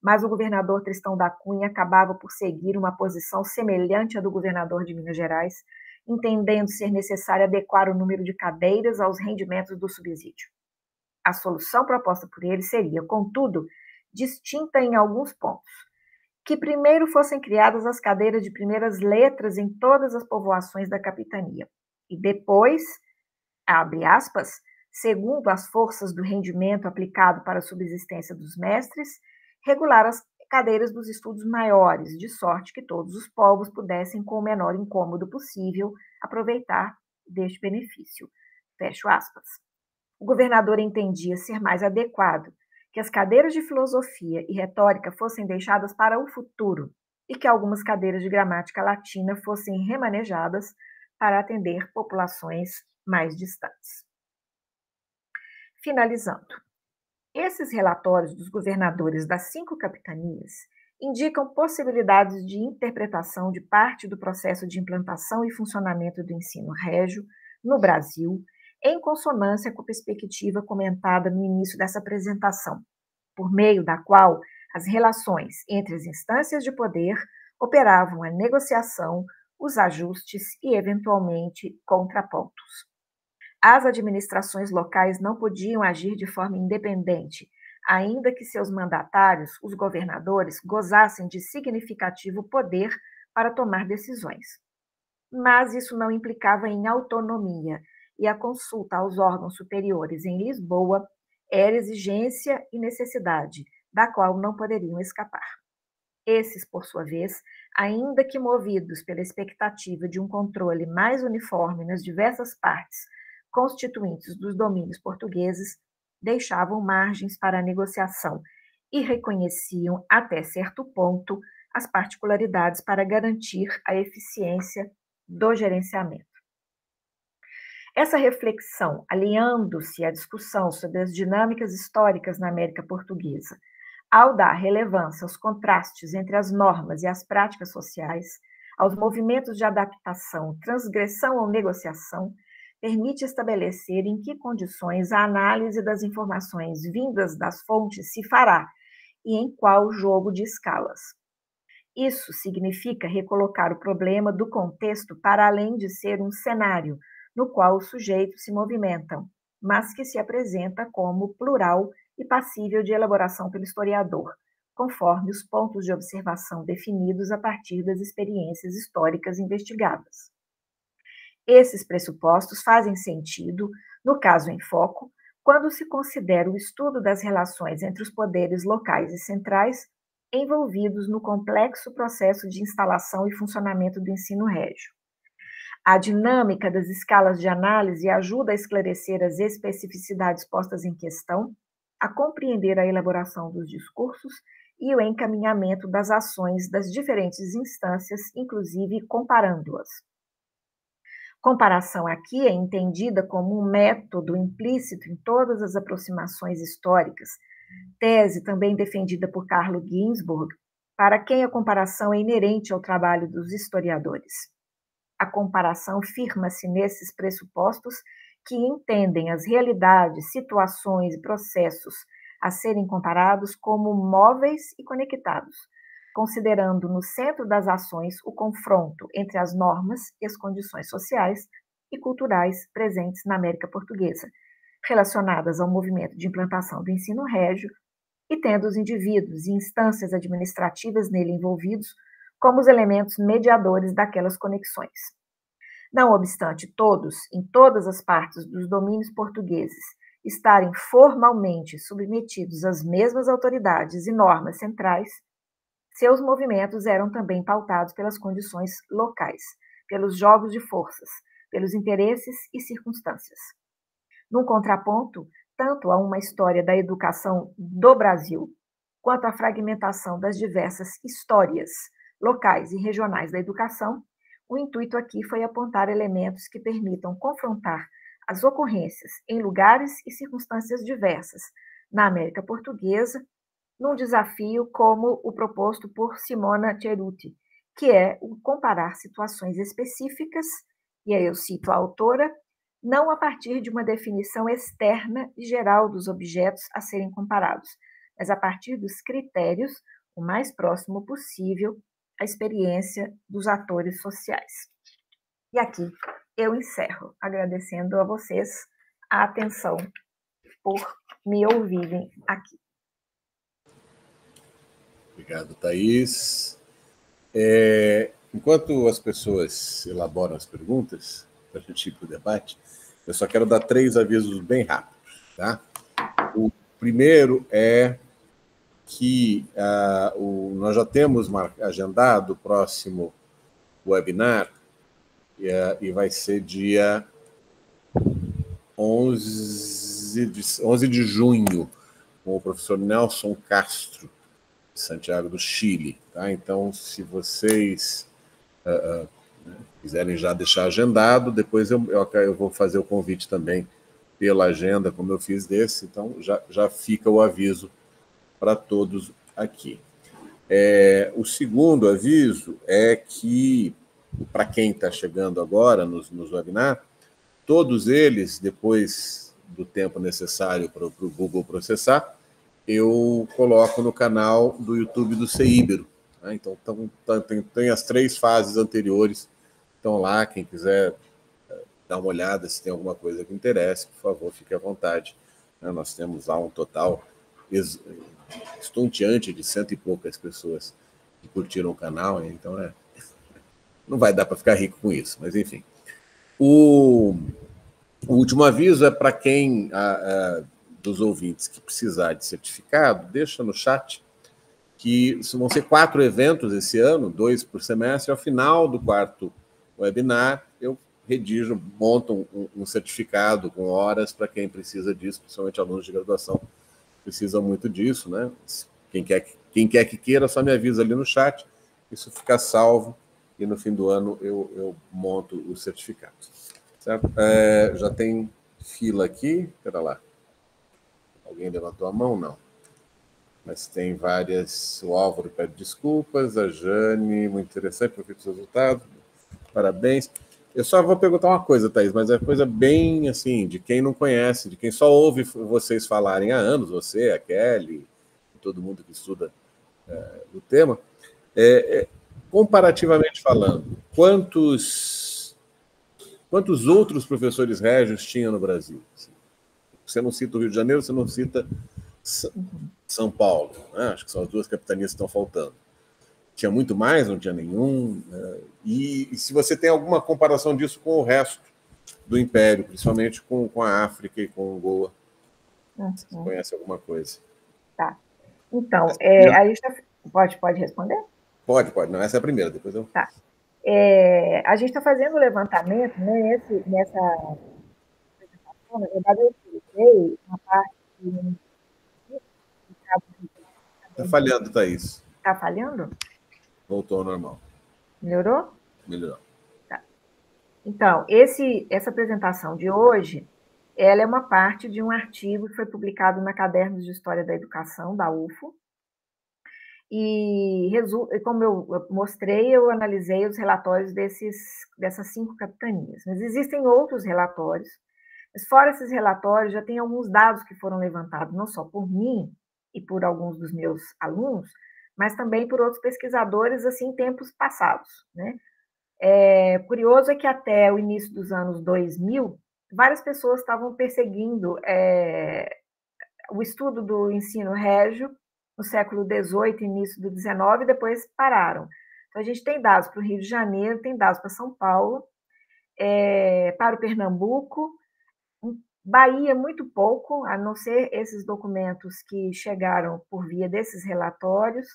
mas o governador Tristão da Cunha acabava por seguir uma posição semelhante à do governador de Minas Gerais, entendendo ser necessário adequar o número de cadeiras aos rendimentos do subsídio. A solução proposta por ele seria, contudo, distinta em alguns pontos. Que primeiro fossem criadas as cadeiras de primeiras letras em todas as povoações da capitania, e depois, abre aspas, segundo as forças do rendimento aplicado para a subsistência dos mestres, regular as cadeiras dos estudos maiores, de sorte que todos os povos pudessem, com o menor incômodo possível, aproveitar deste benefício. Fecho aspas. O governador entendia ser mais adequado que as cadeiras de filosofia e retórica fossem deixadas para o futuro e que algumas cadeiras de gramática latina fossem remanejadas para atender populações mais distantes. Finalizando, esses relatórios dos governadores das 5 capitanias indicam possibilidades de interpretação de parte do processo de implantação e funcionamento do ensino régio no Brasil, em consonância com a perspectiva comentada no início dessa apresentação, por meio da qual as relações entre as instâncias de poder operavam a negociação, os ajustes e, eventualmente, contrapontos. As administrações locais não podiam agir de forma independente, ainda que seus mandatários, os governadores, gozassem de significativo poder para tomar decisões. Mas isso não implicava em autonomia, e a consulta aos órgãos superiores em Lisboa era exigência e necessidade, da qual não poderiam escapar. Esses, por sua vez, ainda que movidos pela expectativa de um controle mais uniforme nas diversas partes constituintes dos domínios portugueses, deixavam margens para a negociação e reconheciam, até certo ponto, as particularidades para garantir a eficiência do gerenciamento. Essa reflexão, alinhando-se à discussão sobre as dinâmicas históricas na América Portuguesa, ao dar relevância aos contrastes entre as normas e as práticas sociais, aos movimentos de adaptação, transgressão ou negociação, permite estabelecer em que condições a análise das informações vindas das fontes se fará e em qual jogo de escalas. Isso significa recolocar o problema do contexto para além de ser um cenário no qual os sujeitos se movimentam, mas que se apresenta como plural e passível de elaboração pelo historiador, conforme os pontos de observação definidos a partir das experiências históricas investigadas. Esses pressupostos fazem sentido, no caso em foco, quando se considera o estudo das relações entre os poderes locais e centrais envolvidos no complexo processo de instalação e funcionamento do ensino régio. A dinâmica das escalas de análise ajuda a esclarecer as especificidades postas em questão, a compreender a elaboração dos discursos e o encaminhamento das ações das diferentes instâncias, inclusive comparando-as. Comparação aqui é entendida como um método implícito em todas as aproximações históricas, tese também defendida por Carlo Ginzburg, para quem a comparação é inerente ao trabalho dos historiadores. A comparação firma-se nesses pressupostos que entendem as realidades, situações e processos a serem comparados como móveis e conectados, considerando no centro das ações o confronto entre as normas e as condições sociais e culturais presentes na América Portuguesa, relacionadas ao movimento de implantação do ensino régio e tendo os indivíduos e instâncias administrativas nele envolvidos como os elementos mediadores daquelas conexões. Não obstante todos, em todas as partes dos domínios portugueses, estarem formalmente submetidos às mesmas autoridades e normas centrais, seus movimentos eram também pautados pelas condições locais, pelos jogos de forças, pelos interesses e circunstâncias. Num contraponto, tanto a uma história da educação do Brasil, quanto à fragmentação das diversas histórias locais e regionais da educação, o intuito aqui foi apontar elementos que permitam confrontar as ocorrências em lugares e circunstâncias diversas na América Portuguesa, num desafio como o proposto por Simona Cerutti, que é o comparar situações específicas, e aí eu cito a autora, não a partir de uma definição externa e geral dos objetos a serem comparados, mas a partir dos critérios o mais próximo possível à experiência dos atores sociais. E aqui eu encerro, agradecendo a vocês a atenção por me ouvirem aqui. Obrigado, Thaís. Enquanto as pessoas elaboram as perguntas, para a gente ir para o debate, eu só quero dar 3 avisos bem rápidos. Tá? O primeiro é que nós já temos agendado o próximo webinar, e vai ser dia 11 de junho, com o professor Nelson Castro, de Santiago do Chile. Tá? Então, se vocês quiserem já deixar agendado, depois eu vou fazer o convite também pela agenda, como eu fiz desse, então já fica o aviso para todos aqui. O segundo aviso é que, para quem está chegando agora nos webinars, todos eles, depois do tempo necessário para o Google processar, eu coloco no canal do YouTube do CEIBERO. Né? Então, tem as 3 fases anteriores, estão lá, quem quiser dar uma olhada, se tem alguma coisa que interesse, por favor, fique à vontade. Né? Nós temos lá um total estonteante de 100 e poucas pessoas que curtiram o canal, então não vai dar para ficar rico com isso, mas enfim. O último aviso é para quem dos ouvintes que precisar de certificado, deixa no chat que vão ser 4 eventos esse ano, 2 por semestre. Ao final do 4º webinar, eu redijo, monto um certificado com horas para quem precisa disso, principalmente alunos de graduação precisam muito disso, né? Quem quer que queira, só me avisa ali no chat, isso fica salvo e no fim do ano eu monto o certificado. Certo? Já tem fila aqui, espera lá. Alguém levantou a mão? Não. Mas tem várias. O Álvaro pede desculpas, a Jane, muito interessante, perfeito resultado, parabéns. Eu só vou perguntar uma coisa, Thaís, mas é coisa bem assim, de quem não conhece, de quem só ouve vocês falarem há anos, você, a Kelly, todo mundo que estuda o tema. Comparativamente falando, quantos outros professores régios tinha no Brasil? Você não cita o Rio de Janeiro, você não cita São Paulo, né? Acho que são as duas capitanias que estão faltando. Tinha muito mais, não tinha nenhum. Né? E se você tem alguma comparação disso com o resto do Império, principalmente com a África e com Goa, você conhece alguma coisa? Tá. Então, a gente pode responder? Pode. Não, essa é a primeira, depois eu... Tá. A gente está fazendo o levantamento, né, nessa apresentação, na verdade, eu utilizei uma parte de... Está falhando, Thaís. Está falhando? Voltou ao normal. Melhorou? Melhorou. Tá. Então, essa apresentação de hoje, ela é uma parte de um artigo que foi publicado na Cadernos de História da Educação, da UFO, e, como eu mostrei, eu analisei os relatórios dessas 5 capitanias. Mas existem outros relatórios, mas fora esses relatórios, já tem alguns dados que foram levantados, não só por mim e por alguns dos meus alunos, mas também por outros pesquisadores, assim, em tempos passados, né? Curioso é que até o início dos anos 2000, várias pessoas estavam perseguindo o estudo do ensino régio no século XVIII, início do XIX, e depois pararam. Então, a gente tem dados para o Rio de Janeiro, tem dados para São Paulo, para o Pernambuco, Bahia, muito pouco, a não ser esses documentos que chegaram por via desses relatórios.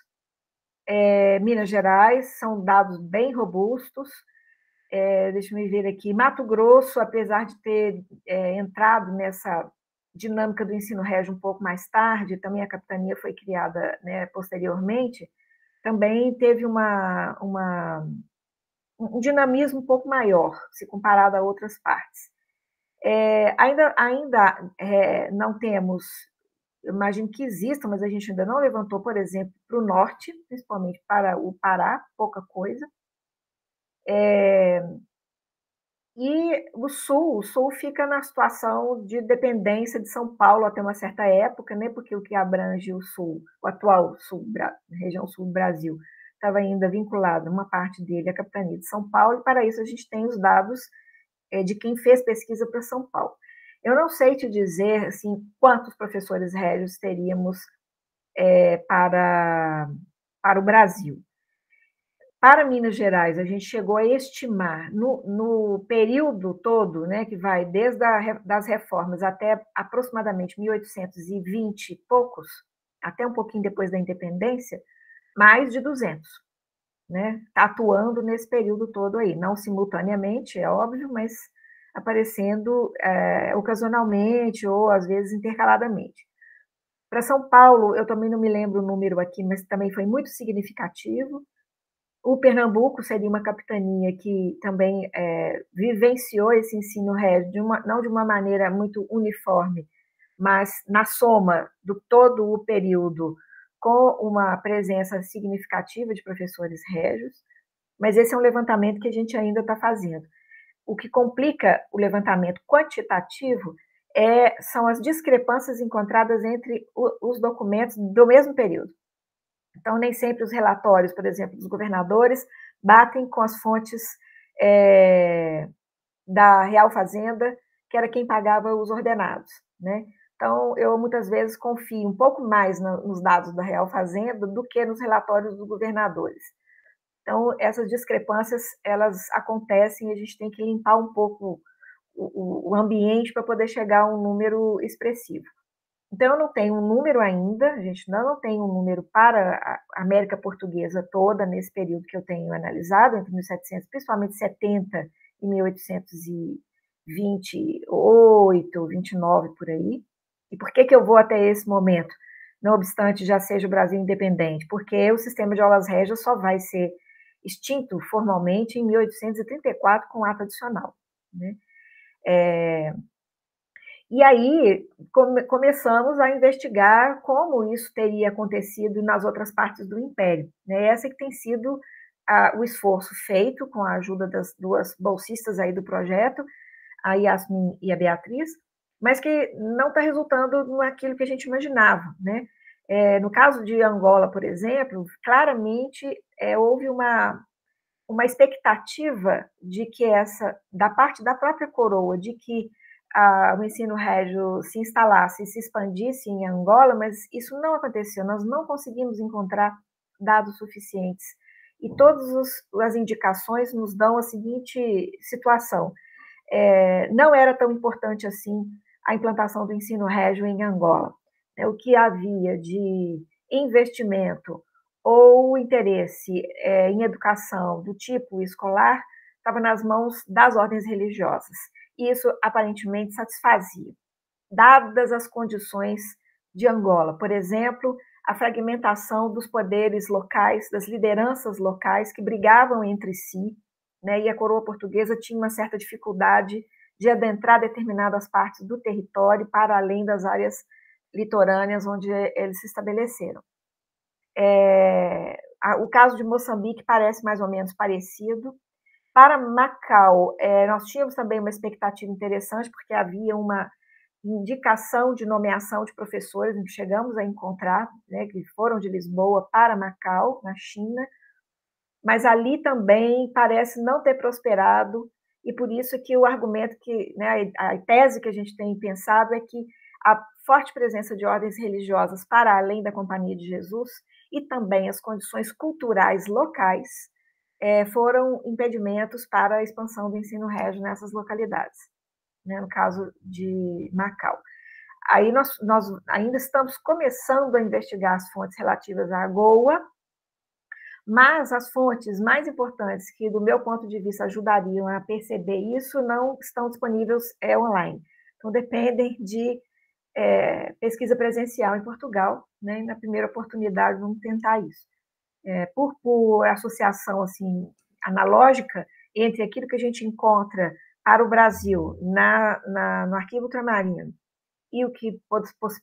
Minas Gerais, são dados bem robustos. Deixa eu ver aqui. Mato Grosso, apesar de ter entrado nessa dinâmica do ensino régio um pouco mais tarde, também a capitania foi criada, né, posteriormente, também teve um dinamismo um pouco maior, se comparado a outras partes. Ainda não temos, eu imagino que existam, mas a gente ainda não levantou, por exemplo, para o norte, principalmente para o Pará, pouca coisa. E o sul fica na situação de dependência de São Paulo até uma certa época, né, porque o que abrange o sul, o atual sul, região sul do Brasil, estava ainda vinculado, uma parte dele, à capitania de São Paulo, e para isso a gente tem os dados de quem fez pesquisa para São Paulo. Eu não sei te dizer assim, quantos professores régios teríamos para o Brasil. Para Minas Gerais, a gente chegou a estimar, no período todo, né, que vai desde das reformas até aproximadamente 1820 e poucos, até um pouquinho depois da independência, mais de 200, né, atuando nesse período todo aí, não simultaneamente, é óbvio, mas aparecendo ocasionalmente ou, às vezes, intercaladamente. Para São Paulo, eu também não me lembro o número aqui, mas também foi muito significativo. O Pernambuco seria uma capitania que também vivenciou esse ensino régio, não de uma maneira muito uniforme, mas na soma do todo o período, com uma presença significativa de professores régios, mas esse é um levantamento que a gente ainda está fazendo. O que complica o levantamento quantitativo são as discrepâncias encontradas entre os documentos do mesmo período. Então, nem sempre os relatórios, por exemplo, dos governadores, batem com as fontes da Real Fazenda, que era quem pagava os ordenados, né? Então, eu muitas vezes confio um pouco mais nos dados da Real Fazenda do que nos relatórios dos governadores. Então, essas discrepâncias, elas acontecem e a gente tem que limpar um pouco o ambiente para poder chegar a um número expressivo. Então, eu não tenho um número ainda, a gente não tem um número para a América Portuguesa toda, nesse período que eu tenho analisado, entre 1700, principalmente 70 e 1828, 29, por aí. E por que eu vou até esse momento, não obstante já seja o Brasil independente? Porque o sistema de aulas régias só vai ser extinto formalmente em 1834 com o ato adicional, né? E aí começamos a investigar como isso teria acontecido nas outras partes do Império, né? Essa que tem sido o esforço feito com a ajuda das duas bolsistas aí do projeto, a Yasmin e a Beatriz, mas que não está resultando naquilo que a gente imaginava, né? No caso de Angola, por exemplo, claramente houve uma expectativa de que da parte da própria coroa, de que o ensino régio se instalasse e se expandisse em Angola, mas isso não aconteceu, nós não conseguimos encontrar dados suficientes. E todas as indicações nos dão a seguinte situação: não era tão importante assim a implantação do ensino régio em Angola. O que havia de investimento ou interesse em educação do tipo escolar estava nas mãos das ordens religiosas. E isso aparentemente satisfazia, dadas as condições de Angola. Por exemplo, a fragmentação dos poderes locais, das lideranças locais que brigavam entre si, né, e a coroa portuguesa tinha uma certa dificuldade de adentrar determinadas partes do território para além das áreas litorâneas onde eles se estabeleceram. O caso de Moçambique parece mais ou menos parecido. Para Macau, nós tínhamos também uma expectativa interessante, porque havia uma indicação de nomeação de professores, chegamos a encontrar, né, que foram de Lisboa para Macau, na China, mas ali também parece não ter prosperado, e por isso que o argumento né, a tese que a gente tem pensado é que a forte presença de ordens religiosas para além da Companhia de Jesus e também as condições culturais locais foram impedimentos para a expansão do ensino régio nessas localidades, né, no caso de Macau. Aí nós ainda estamos começando a investigar as fontes relativas à Goa, mas as fontes mais importantes que, do meu ponto de vista, ajudariam a perceber isso não estão disponíveis online. Então, dependem de pesquisa presencial em Portugal, né? E na primeira oportunidade vamos tentar isso. Por associação assim, analógica entre aquilo que a gente encontra para o Brasil no Arquivo Ultramarino e o que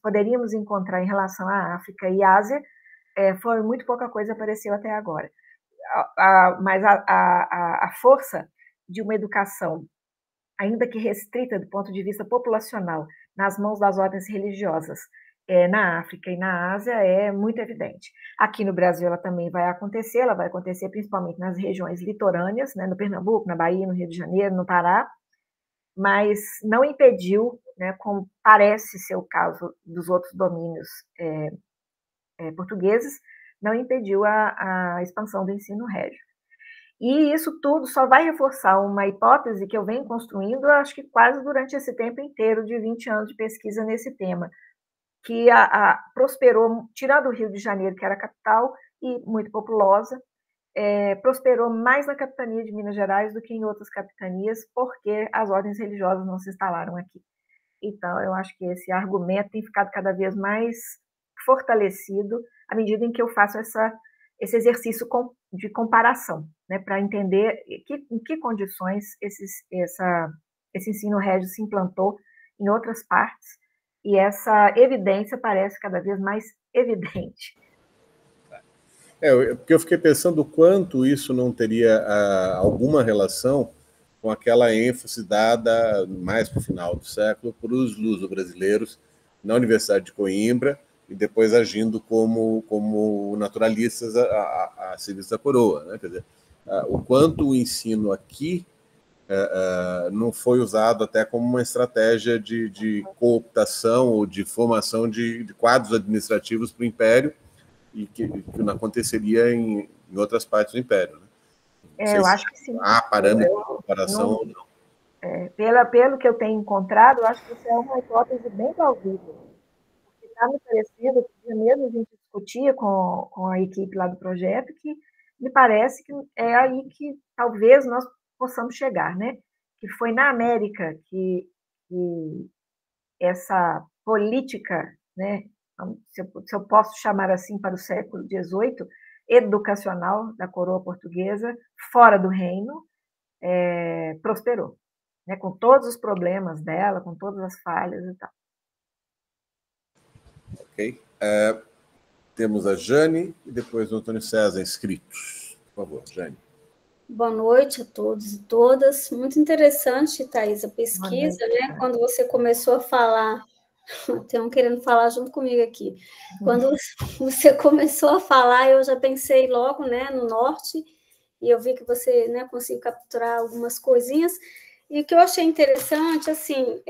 poderíamos encontrar em relação à África e Ásia, foi muito pouca coisa apareceu até agora. Mas a força de uma educação, ainda que restrita do ponto de vista populacional, nas mãos das ordens religiosas, na África e na Ásia, é muito evidente. Aqui no Brasil ela também vai acontecer, ela vai acontecer principalmente nas regiões litorâneas, né, no Pernambuco, na Bahia, no Rio de Janeiro, no Pará, mas não impediu, né, como parece ser o caso dos outros domínios portugueses, não impediu a expansão do ensino régio. E isso tudo só vai reforçar uma hipótese que eu venho construindo, acho que quase durante esse tempo inteiro de 20 anos de pesquisa nesse tema, que prosperou, tirando o Rio de Janeiro, que era a capital e muito populosa, prosperou mais na capitania de Minas Gerais do que em outras capitanias, porque as ordens religiosas não se instalaram aqui. Então, eu acho que esse argumento tem ficado cada vez mais fortalecido à medida em que eu faço esse exercício de comparação, né, para entender em que condições esse ensino régio se implantou em outras partes, e essa evidência parece cada vez mais evidente. Porque eu fiquei pensando o quanto isso não teria alguma relação com aquela ênfase dada mais para o final do século por os luso-brasileiros na Universidade de Coimbra e depois agindo como naturalistas a serviço da coroa, né? Quer dizer, o quanto o ensino aqui não foi usado até como uma estratégia de cooptação ou de formação de quadros administrativos para o Império, e que não aconteceria em outras partes do Império. Né? Eu acho que sim. Há parâmetro de comparação ou não. Pelo que eu tenho encontrado, eu acho que isso é uma hipótese bem plausível. Porque está me parecendo, que mesmo a gente discutia com a equipe lá do projeto, que me parece que é aí que talvez nós possamos chegar, né? Que foi na América que essa política, né, se eu posso chamar assim para o século XVIII, educacional da coroa portuguesa, fora do reino, prosperou, né, com todos os problemas dela, com todas as falhas e tal. Ok. Temos a Jane e depois o Antônio César inscritos. Por favor, Jane. Boa noite a todos e todas. Muito interessante, Thais, a pesquisa, né? Quando você começou a falar, tem um querendo falar junto comigo aqui. Quando você começou a falar, eu já pensei logo, né, no norte, e eu vi que você, né, conseguiu capturar algumas coisinhas. E o que eu achei interessante, assim,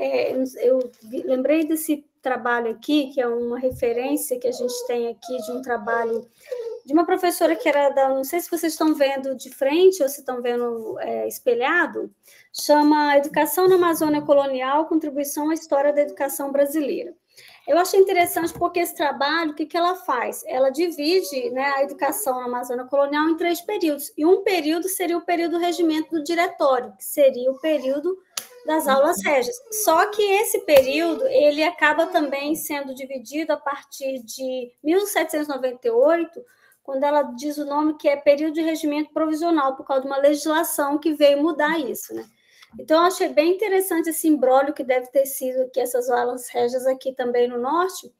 eu lembrei desse trabalho aqui, que é uma referência que a gente tem aqui de um trabalho de uma professora que era da, não sei se vocês estão vendo de frente ou se estão vendo espelhado, chama Educação na Amazônia Colonial, Contribuição à História da Educação Brasileira. Eu achei interessante porque esse trabalho, o que ela faz? Ela divide, né, a educação na Amazônia Colonial em 3 períodos, e um período seria o período do regimento do diretório, que seria o período das aulas régias. Só que esse período, ele acaba também sendo dividido a partir de 1798, quando ela diz o nome que é período de regimento provisional, por causa de uma legislação que veio mudar isso, né? Então, eu achei bem interessante esse imbróglio que deve ter sido aqui, essas aulas régias aqui também no norte,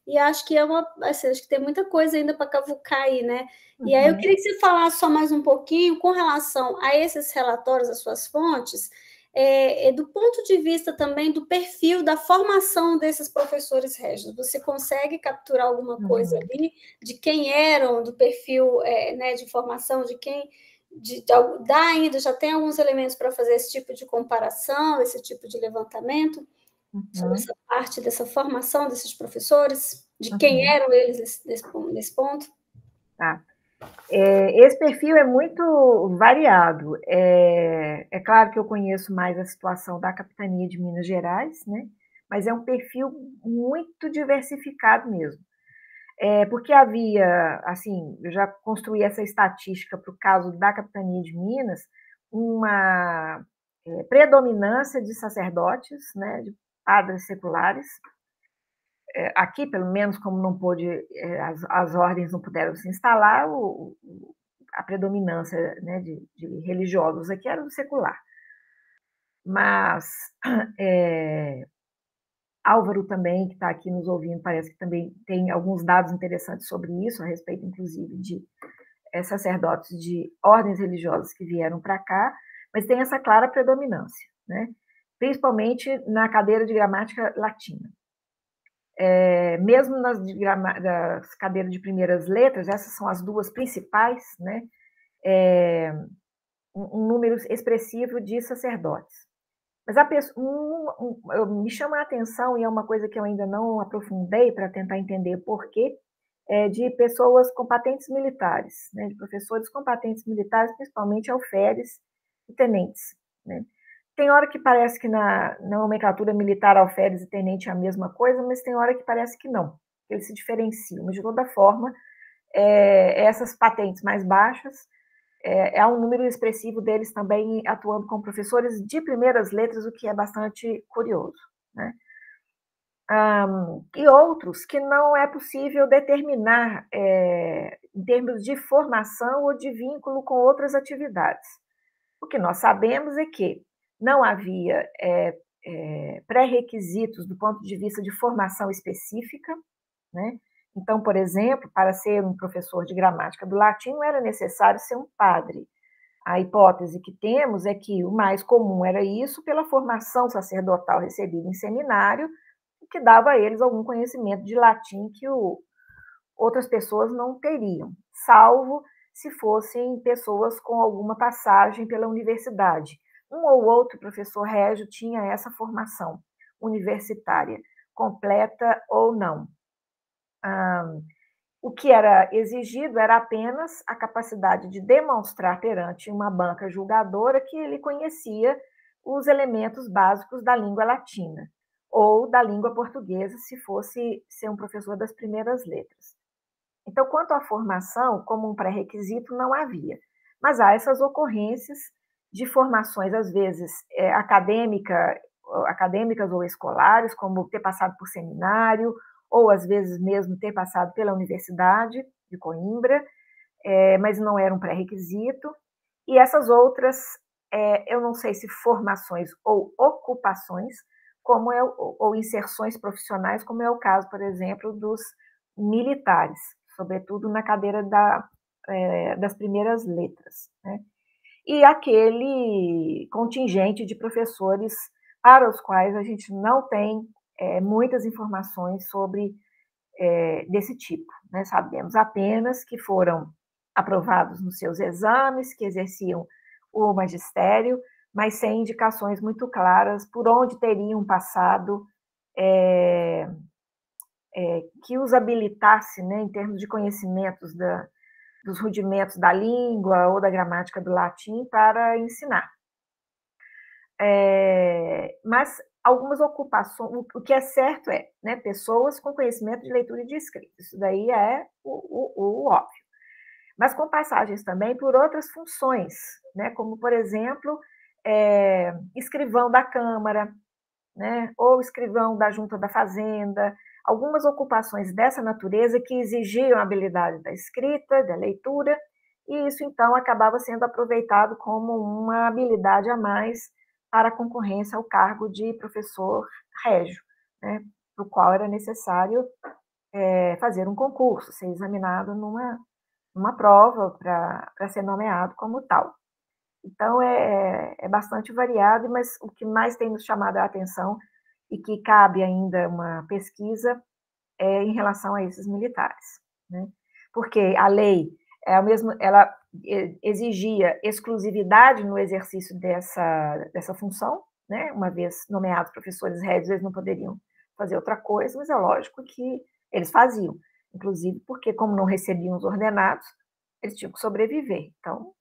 e acho que acho que tem muita coisa ainda para cavucar aí, né? E aí eu queria que você falasse só mais um pouquinho com relação a esses relatórios, as suas fontes, do ponto de vista também do perfil da formação desses professores régios. Você consegue capturar alguma coisa ali de quem eram, do perfil né, de formação, de quem... dá ainda, já tem alguns elementos para fazer esse tipo de comparação, esse tipo de levantamento, sobre essa parte dessa formação desses professores, de quem eram eles nesse ponto? Tá. Esse perfil é muito variado. É claro que eu conheço mais a situação da capitania de Minas Gerais, né? Mas é um perfil muito diversificado mesmo. Porque havia, assim, eu já construí essa estatística para o caso da capitania de Minas, uma predominância de sacerdotes, né, de padres seculares. Aqui, pelo menos, como não pôde, as ordens não puderam se instalar, a predominância, né, de religiosos aqui era do secular. Mas Álvaro também, que está aqui nos ouvindo, parece que também tem alguns dados interessantes sobre isso, a respeito, inclusive, de sacerdotes de ordens religiosas que vieram para cá, mas tem essa clara predominância, né? Principalmente na cadeira de gramática latina. Mesmo das cadeiras de primeiras letras, essas são as 2 principais, né? Um número expressivo de sacerdotes. Mas me chama a atenção, e é uma coisa que eu ainda não aprofundei para tentar entender por quê, de pessoas com patentes militares, né? De professores com patentes militares, principalmente alferes e tenentes, né? Tem hora que parece que na nomenclatura militar, alferes e tenente é a mesma coisa, mas tem hora que parece que não, que eles se diferenciam. Mas, de toda forma, essas patentes mais baixas, há um número expressivo deles também atuando como professores de primeiras letras, o que é bastante curioso, né? E outros que não é possível determinar em termos de formação ou de vínculo com outras atividades. O que nós sabemos é que não havia pré-requisitos do ponto de vista de formação específica, né? Então, por exemplo, para ser um professor de gramática do latim, não era necessário ser um padre. A hipótese que temos é que o mais comum era isso pela formação sacerdotal recebida em seminário, que dava a eles algum conhecimento de latim que outras pessoas não teriam, salvo se fossem pessoas com alguma passagem pela universidade. Um ou outro professor régio tinha essa formação universitária, completa ou não. O que era exigido era apenas a capacidade de demonstrar perante uma banca julgadora que ele conhecia os elementos básicos da língua latina, ou da língua portuguesa, se fosse ser um professor das primeiras letras. Então, quanto à formação, como um pré-requisito, não havia. Mas há essas ocorrências de formações, às vezes, acadêmicas ou escolares, como ter passado por seminário, ou, às vezes, mesmo ter passado pela Universidade de Coimbra, mas não era um pré-requisito. E essas outras, eu não sei se formações ou ocupações, ou inserções profissionais, como é o caso, por exemplo, dos militares, sobretudo na cadeira da das primeiras letras, né? E aquele contingente de professores para os quais a gente não tem muitas informações sobre desse tipo, né? Sabemos apenas que foram aprovados nos seus exames, que exerciam o magistério, mas sem indicações muito claras por onde teriam passado que os habilitasse, né, em termos de conhecimentos dos rudimentos da língua ou da gramática do latim para ensinar. Mas algumas ocupações, o que é certo é, né, pessoas com conhecimento de leitura e de escrita, isso daí é o óbvio. Mas com passagens também por outras funções, né, como, por exemplo, escrivão da Câmara, né, ou escrivão da Junta da Fazenda, algumas ocupações dessa natureza que exigiam a habilidade da escrita, da leitura, e isso, então, acabava sendo aproveitado como uma habilidade a mais para a concorrência ao cargo de professor régio, né, para o qual era necessário fazer um concurso, ser examinado numa prova para ser nomeado como tal. Então, é bastante variado, mas o que mais tem nos chamado a atenção e que cabe ainda uma pesquisa é em relação a esses militares, né? Porque a lei ela exigia exclusividade no exercício dessa função, né? Uma vez nomeados professores régios, eles não poderiam fazer outra coisa, mas é lógico que eles faziam, inclusive porque, como não recebiam os ordenados, eles tinham que sobreviver. Então,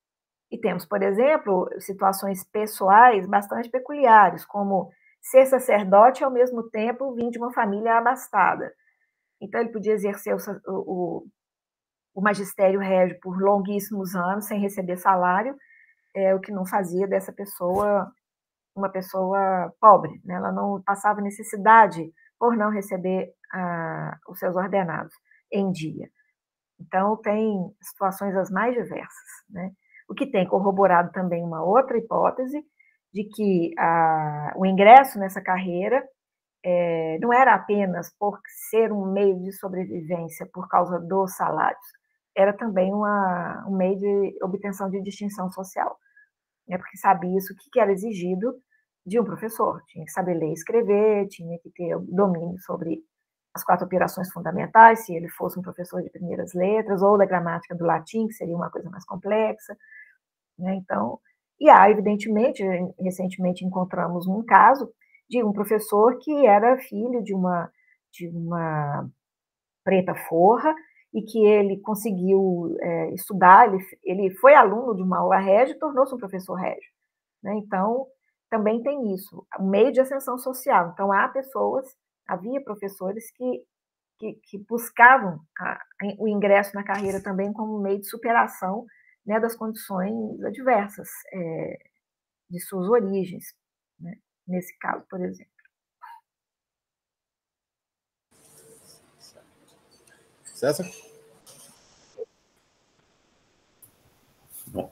e temos, por exemplo, situações pessoais bastante peculiares, como ser sacerdote e, ao mesmo tempo, vir de uma família abastada. Então, ele podia exercer o magistério régio por longuíssimos anos, sem receber salário, o que não fazia dessa pessoa uma pessoa pobre, né? Ela não passava necessidade por não receber os seus ordenados em dia. Então, tem situações as mais diversas, né? O que tem corroborado também uma outra hipótese de que o ingresso nessa carreira não era apenas por ser um meio de sobrevivência por causa dos salários, era também um meio de obtenção de distinção social, né? Porque sabia-se o que era exigido de um professor, tinha que saber ler e escrever, tinha que ter domínio sobre as 4 operações fundamentais, se ele fosse um professor de primeiras letras, ou da gramática do latim, que seria uma coisa mais complexa, né? Então, evidentemente, recentemente encontramos um caso de um professor que era filho de uma preta forra, e que ele conseguiu estudar, ele foi aluno de uma aula régia e tornou-se um professor régio, né? Então, também tem isso, um meio de ascensão social. Então, havia professores que buscavam o ingresso na carreira também como meio de superação, né, das condições adversas de suas origens, né, nesse caso, por exemplo. César?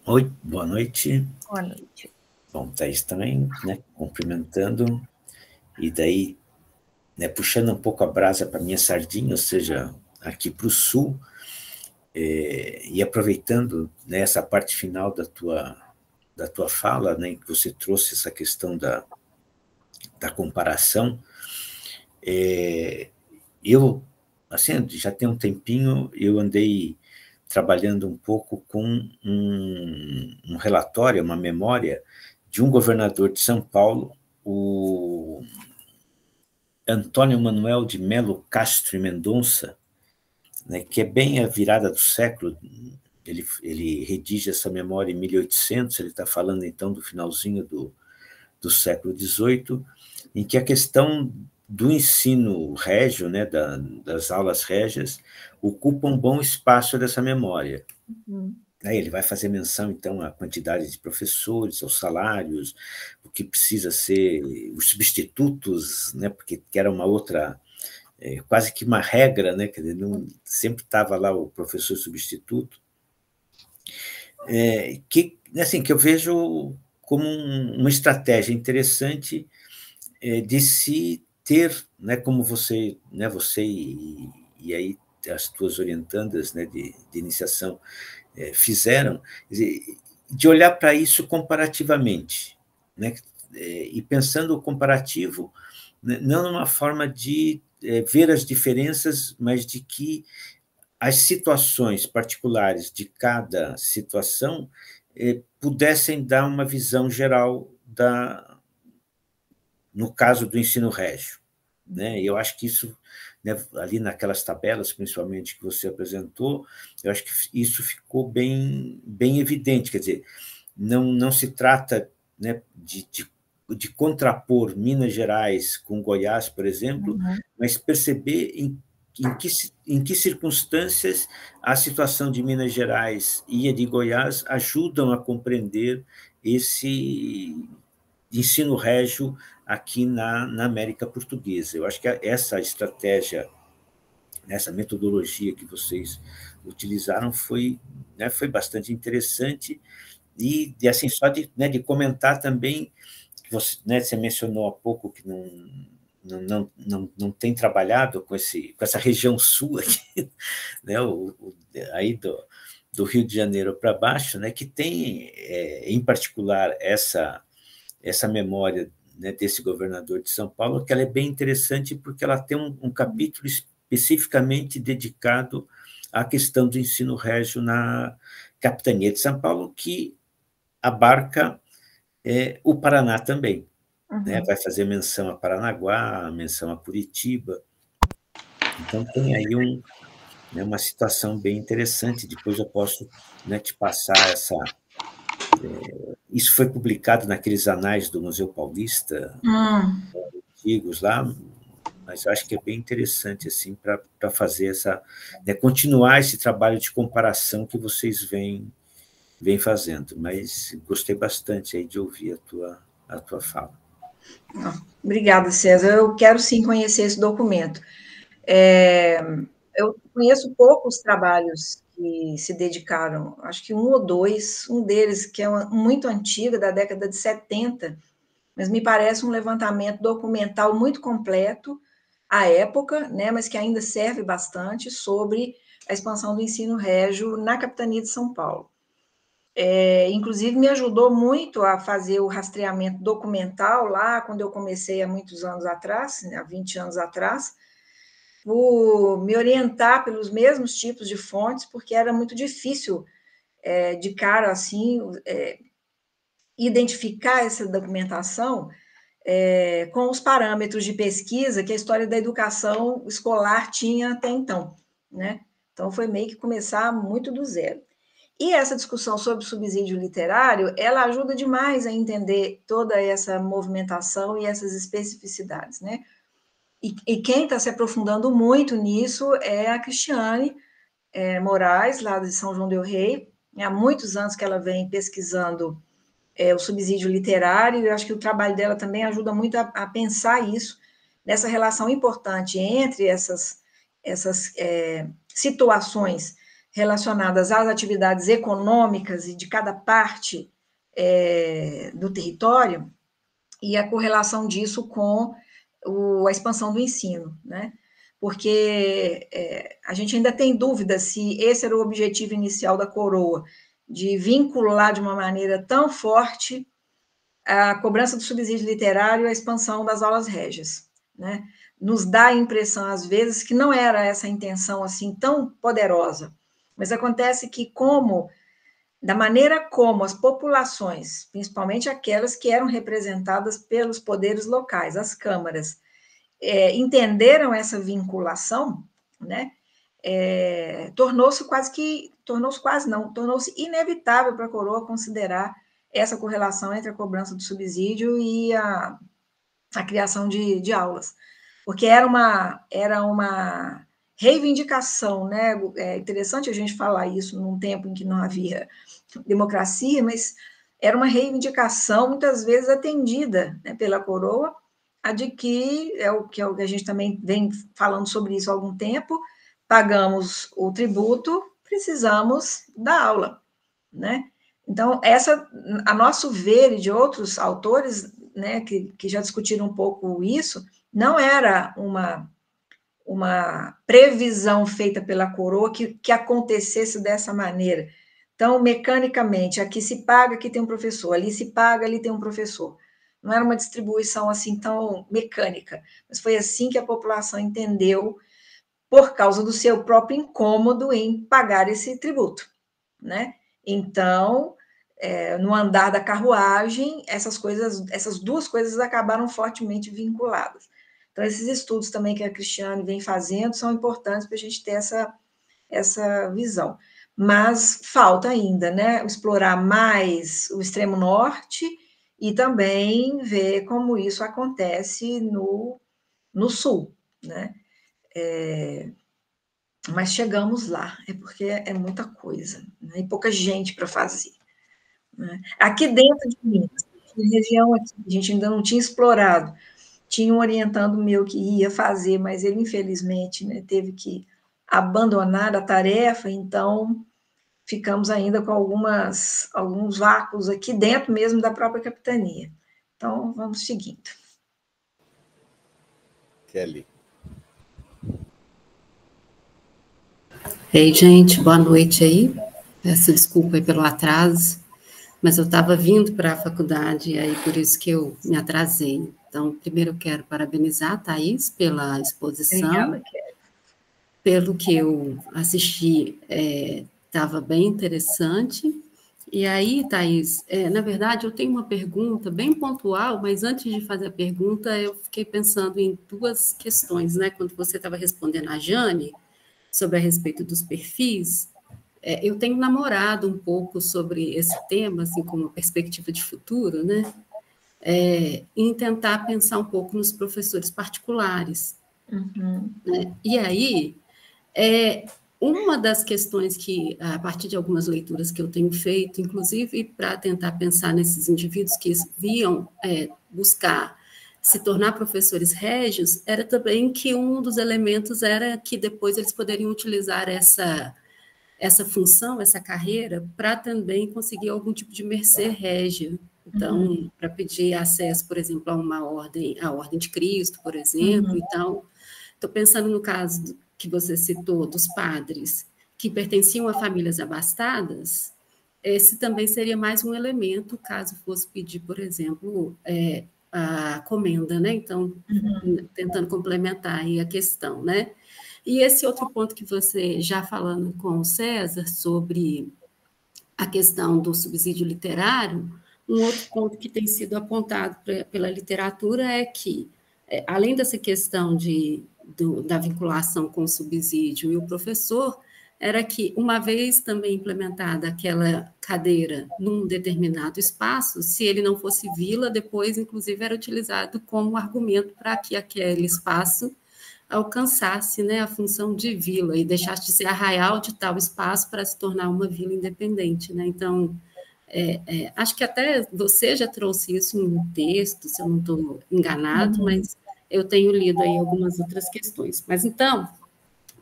Oi, boa noite. Boa noite. Bom, Thaís também, né, cumprimentando, e daí, né, puxando um pouco a brasa para a minha sardinha, ou seja, aqui para o sul, e aproveitando, né, essa parte final da tua fala, né, em que você trouxe essa questão da comparação, eu, assim, já tem um tempinho, eu andei trabalhando um pouco com um relatório, uma memória de um governador de São Paulo, o Antônio Manuel de Melo Castro e Mendonça, né, que é bem a virada do século. Ele redige essa memória em 1800, ele está falando, então, do finalzinho do século XVIII, em que a questão do ensino régio, né, das aulas régias, ocupa um bom espaço dessa memória. Uhum. Aí ele vai fazer menção, então, à quantidade de professores, aos salários, o que precisa ser, os substitutos, né, porque era uma outra, quase que uma regra, né, quer dizer, não, sempre estava lá o professor substituto, que eu vejo como uma estratégia interessante de se ter, né, como você, né, você e aí as tuas orientandas, né, de iniciação fizeram, de olhar para isso comparativamente, né, e pensando o comparativo, né, não numa forma de ver as diferenças, mas de que as situações particulares de cada situação pudessem dar uma visão geral no caso do ensino régio, né? Eu acho que isso, né, ali naquelas tabelas, principalmente, que você apresentou, eu acho que isso ficou bem evidente, quer dizer, não se trata, né, de contrapor Minas Gerais com Goiás, por exemplo, mas perceber em que circunstâncias a situação de Minas Gerais e a de Goiás ajudam a compreender esse ensino régio aqui na América Portuguesa. Eu acho que essa estratégia, essa metodologia que vocês utilizaram foi bastante interessante e assim, só de comentar também, que você mencionou há pouco que não tem trabalhado com essa região sul aqui, né, aí do Rio de Janeiro para baixo, né, que tem, em particular, essa memória, né, desse governador de São Paulo, que ela é bem interessante porque ela tem um capítulo especificamente dedicado à questão do ensino régio na capitania de São Paulo, que abarca o Paraná também. Né? Vai fazer menção a Paranaguá, menção a Curitiba. Então, tem aí uma situação bem interessante. Depois eu posso, né, te passar essa... Isso foi publicado naqueles anais do Museu Paulista, antigos lá, mas eu acho que é bem interessante assim, para fazer continuar esse trabalho de comparação que vocês vêm fazendo. Mas gostei bastante aí de ouvir a tua fala. Obrigada, César. Eu quero sim conhecer esse documento. Eu conheço poucos trabalhos que se dedicaram, acho que um ou dois, um deles que é muito antigo, da década de 70, mas me parece um levantamento documental muito completo à época, né, mas que ainda serve bastante sobre a expansão do ensino régio na capitania de São Paulo. Inclusive, me ajudou muito a fazer o rastreamento documental lá, quando eu comecei há muitos anos atrás, né, há 20 anos atrás, por me orientar pelos mesmos tipos de fontes, porque era muito difícil, de cara, assim, identificar essa documentação com os parâmetros de pesquisa que a história da educação escolar tinha até então, né? Então, foi meio que começar muito do zero. E essa discussão sobre subsídio literário, ela ajuda demais a entender toda essa movimentação e essas especificidades, né? E quem está se aprofundando muito nisso é a Cristiane Moraes, lá de São João del Rei. Há muitos anos que ela vem pesquisando o subsídio literário, e eu acho que o trabalho dela também ajuda muito a pensar isso, nessa relação importante entre essas situações relacionadas às atividades econômicas e de cada parte do território, e a correlação disso com a expansão do ensino, né? Porque a gente ainda tem dúvida se esse era o objetivo inicial da coroa, de vincular de uma maneira tão forte a cobrança do subsídio literário à expansão das aulas régias, né? Nos dá a impressão, às vezes, que não era essa intenção assim tão poderosa, mas acontece que da maneira como as populações, principalmente aquelas que eram representadas pelos poderes locais, as câmaras, entenderam essa vinculação, né? Tornou-se inevitável para a coroa considerar essa correlação entre a cobrança do subsídio e a criação de aulas, porque era uma reivindicação, né? É interessante a gente falar isso num tempo em que não havia democracia, mas era uma reivindicação muitas vezes atendida, né, pela coroa, a de que o que a gente também vem falando sobre isso há algum tempo, pagamos o tributo, precisamos da aula, né? Então, a nosso ver, e de outros autores, né, que já discutiram um pouco isso, não era uma uma previsão feita pela coroa que acontecesse dessa maneira. Então, mecanicamente, aqui se paga, aqui tem um professor, ali se paga, ali tem um professor. Não era uma distribuição assim tão mecânica, mas foi assim que a população entendeu, por causa do seu próprio incômodo em pagar esse tributo, né? Então, no andar da carruagem, essas duas coisas acabaram fortemente vinculadas. Então, esses estudos também que a Cristiane vem fazendo são importantes para a gente ter essa visão. Mas falta ainda, né? Explorar mais o extremo norte e também ver como isso acontece no sul, né? Mas chegamos lá, porque é muita coisa, né? E pouca gente para fazer. Né? Aqui dentro de Minas, na região aqui, a gente ainda não tinha explorado. Tinha um orientando meu que ia fazer, mas ele, infelizmente, né, teve que abandonar a tarefa, então ficamos ainda com alguns vácuos aqui dentro mesmo da própria capitania. Então, vamos seguindo. Kelly. Ei, gente, boa noite aí. Peço desculpa aí pelo atraso, mas eu estava vindo para a faculdade, aí por isso que eu me atrasei. Então, primeiro eu quero parabenizar a Thaís pela exposição. Obrigada, Kelly. Pelo que eu assisti, estava bem interessante. E aí, Thaís, na verdade, eu tenho uma pergunta bem pontual, mas antes de fazer a pergunta, eu fiquei pensando em duas questões, né? Quando você estava respondendo a Jane, sobre a respeito dos perfis, eu tenho namorado um pouco sobre esse tema, assim, como perspectiva de futuro, né? Em tentar pensar um pouco nos professores particulares. Uhum. Né? E aí, uma das questões que, a partir de algumas leituras que eu tenho feito, inclusive para tentar pensar nesses indivíduos que viam buscar se tornar professores régios, era também que um dos elementos era que depois eles poderiam utilizar essa função, essa carreira, para também conseguir algum tipo de mercê régia. Então, para pedir acesso, por exemplo, a uma ordem, a Ordem de Cristo, por exemplo. Então, estou pensando no caso que você citou dos padres que pertenciam a famílias abastadas, esse também seria mais um elemento, caso fosse pedir, por exemplo, a comenda, né? Então, tentando complementar aí a questão, né? E esse outro ponto que você, já falando com o César, sobre a questão do subsídio literário, um outro ponto que tem sido apontado pela literatura é que, além dessa questão da vinculação com o subsídio e o professor, era que, uma vez também implementada aquela cadeira num determinado espaço, se ele não fosse vila, depois, inclusive, era utilizado como argumento para que aquele espaço alcançasse, né, a função de vila e deixasse de ser arraial de tal espaço para se tornar uma vila independente. Né? Então, acho que até você já trouxe isso em um texto, se eu não estou enganado, mas eu tenho lido aí algumas outras questões. Mas, então,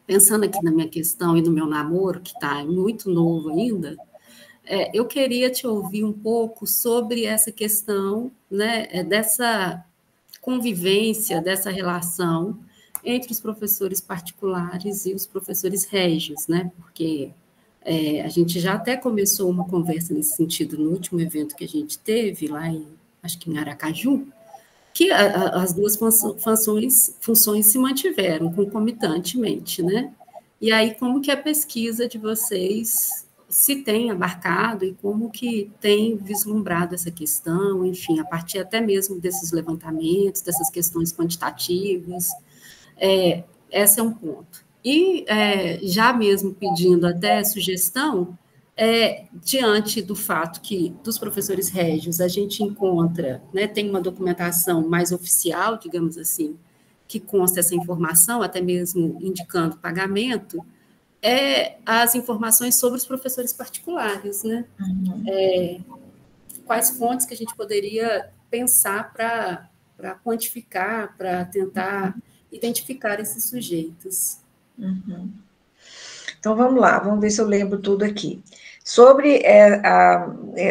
pensando aqui na minha questão e no meu namoro, que está muito novo ainda, eu queria te ouvir um pouco sobre essa questão, né, dessa convivência, dessa relação entre os professores particulares e os professores régios, né? Porque a gente já até começou uma conversa nesse sentido no último evento que a gente teve lá acho que em Aracaju, que as duas funções se mantiveram concomitantemente, né? E aí, como que a pesquisa de vocês se tem abarcado e como que tem vislumbrado essa questão, enfim, a partir até mesmo desses levantamentos, dessas questões quantitativas, esse é um ponto. E já mesmo pedindo até sugestão, diante do fato que dos professores régios a gente encontra, né, tem uma documentação mais oficial, digamos assim, que consta essa informação, até mesmo indicando pagamento, as informações sobre os professores particulares, né? Quais fontes que a gente poderia pensar para quantificar, para tentar identificar esses sujeitos. Então, vamos lá, vamos ver se eu lembro tudo aqui. Sobre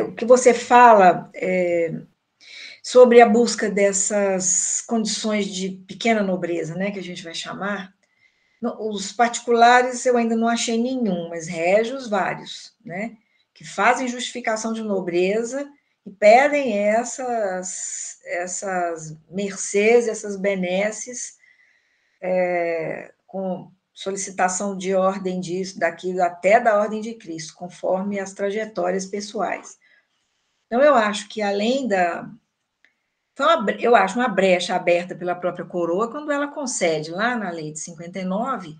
o que você fala sobre a busca dessas condições de pequena nobreza, né, que a gente vai chamar, Os particulares eu ainda não achei nenhum, mas régios vários, né? Que fazem justificação de nobreza e pedem essas mercês, essas benesses, com solicitação de ordem disso, daquilo, até da ordem de Cristo, conforme as trajetórias pessoais. Então, eu acho que além da... eu acho uma brecha aberta pela própria coroa quando ela concede, lá na lei de 59,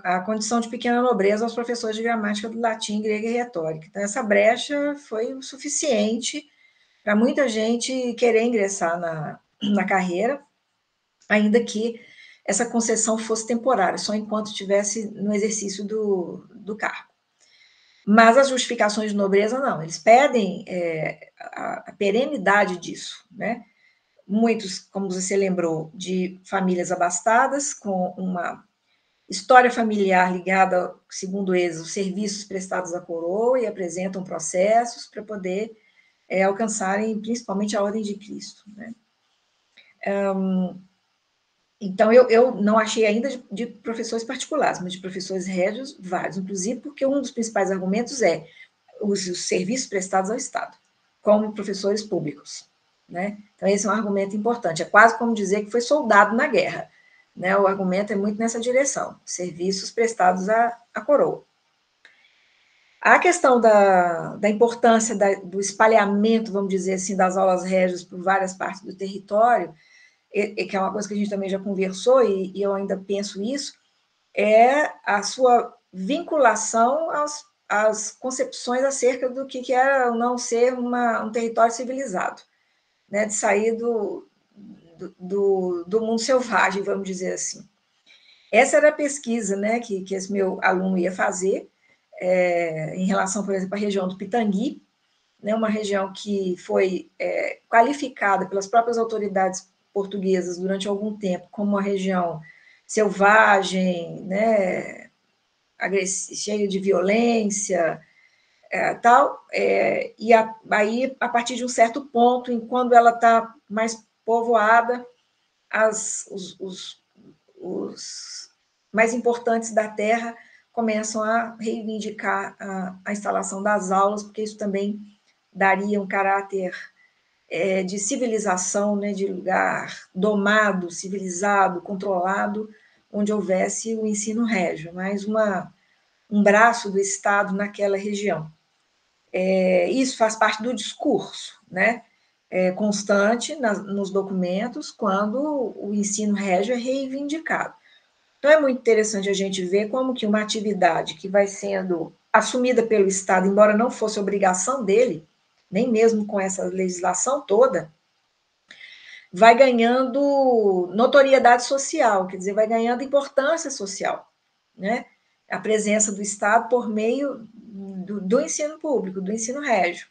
a condição de pequena nobreza aos professores de gramática do latim, grego e retórica. Então, essa brecha foi o suficiente para muita gente querer ingressar na carreira, ainda que essa concessão fosse temporária, só enquanto estivesse no exercício do cargo. Mas as justificações de nobreza, não. Eles pedem a perenidade disso, né? Muitos, como você lembrou, de famílias abastadas, com uma história familiar ligada, segundo eles, aos serviços prestados à coroa, e apresentam processos para poder alcançarem, principalmente, a ordem de Cristo, né? Então, eu não achei ainda de professores particulares, mas de professores régios, vários, inclusive porque um dos principais argumentos é os serviços prestados ao Estado, como professores públicos, né? Então, esse é um argumento importante. É quase como dizer que foi soldado na guerra, né? O argumento é muito nessa direção, serviços prestados à coroa. A questão da importância do espalhamento, vamos dizer assim, das aulas régias por várias partes do território, que é uma coisa que a gente também já conversou, e eu ainda penso isso, é a sua vinculação às concepções acerca do que era ou não ser um território civilizado, né? De sair do mundo selvagem, vamos dizer assim. Essa era a pesquisa, né, que esse meu aluno ia fazer, em relação, por exemplo, à região do Pitangui, né, uma região que foi qualificada pelas próprias autoridades portuguesas durante algum tempo como uma região selvagem, né, cheia de violência, tal, e aí, a partir de um certo ponto, quando ela está mais povoada, os mais importantes da terra começam a reivindicar a instalação das aulas, porque isso também daria um caráter de civilização, né, de lugar domado, civilizado, controlado, onde houvesse o ensino régio, mais um braço do Estado naquela região. Isso faz parte do discurso, né, constante nos documentos, quando o ensino régio é reivindicado. Então, é muito interessante a gente ver como que uma atividade que vai sendo assumida pelo Estado, embora não fosse obrigação dele, nem mesmo com essa legislação toda, vai ganhando notoriedade social, quer dizer, vai ganhando importância social, né? A presença do Estado por meio do ensino público, do ensino régio.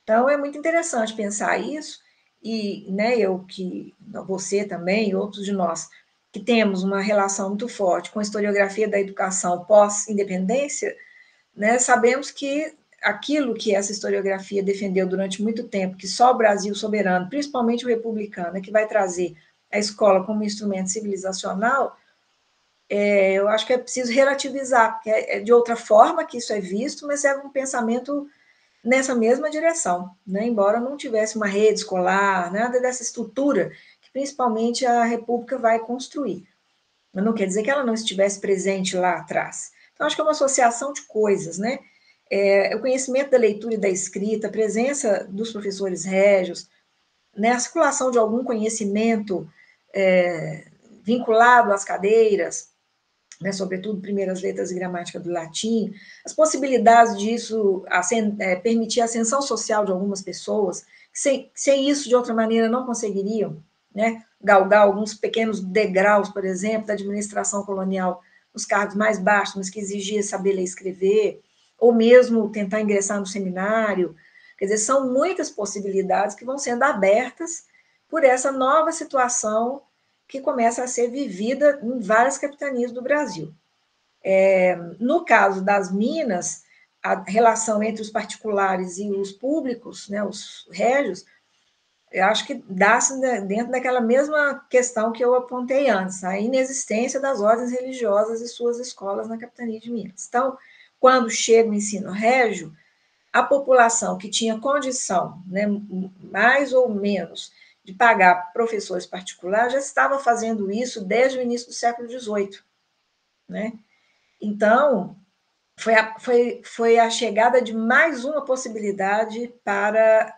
Então, é muito interessante pensar isso, e, né, você também, e outros de nós, que temos uma relação muito forte com a historiografia da educação pós-independência, né, sabemos que aquilo que essa historiografia defendeu durante muito tempo, que só o Brasil soberano, principalmente o republicano, é que vai trazer a escola como instrumento civilizacional, eu acho que é preciso relativizar, porque é de outra forma que isso é visto, mas é um pensamento nessa mesma direção, né? Embora não tivesse uma rede escolar, nada dessa estrutura que principalmente a República vai construir. Mas não quer dizer que ela não estivesse presente lá atrás. Então, acho que é uma associação de coisas, né? O conhecimento da leitura e da escrita, a presença dos professores régios, né? A circulação de algum conhecimento vinculado às cadeiras, né, sobretudo primeiras letras e gramática do latim, as possibilidades disso permitir a ascensão social de algumas pessoas, que sem isso, de outra maneira, não conseguiriam, né, galgar alguns pequenos degraus, por exemplo, da administração colonial, nos cargos mais baixos, mas que exigia saber ler e escrever, ou mesmo tentar ingressar no seminário. Quer dizer, são muitas possibilidades que vão sendo abertas por essa nova situação que começa a ser vivida em várias capitanias do Brasil. No caso das Minas, a relação entre os particulares e os públicos, né, os régios, eu acho que dá-se dentro daquela mesma questão que eu apontei antes, a inexistência das ordens religiosas e suas escolas na capitania de Minas. Então, quando chega o ensino régio, a população que tinha condição, né, mais ou menos, de pagar professores particulares, já estava fazendo isso desde o início do século XVIII. Né? Então, foi a chegada de mais uma possibilidade para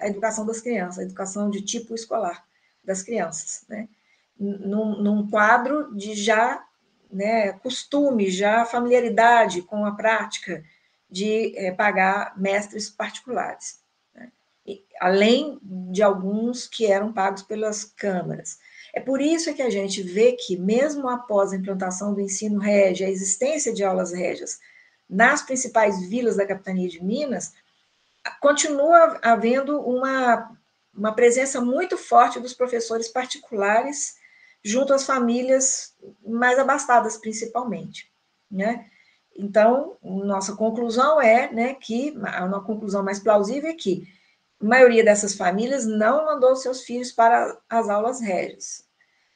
a educação das crianças, a educação de tipo escolar das crianças, né? Num quadro de já, né, costume, já familiaridade com a prática de pagar mestres particulares, né? Além de alguns que eram pagos pelas câmaras. É por isso que a gente vê que, mesmo após a implantação do ensino régio, a existência de aulas régias nas principais vilas da capitania de Minas, continua havendo uma presença muito forte dos professores particulares junto às famílias mais abastadas, principalmente, né? Então, nossa conclusão é, né, que, uma conclusão mais plausível é que a maioria dessas famílias não mandou seus filhos para as aulas régias.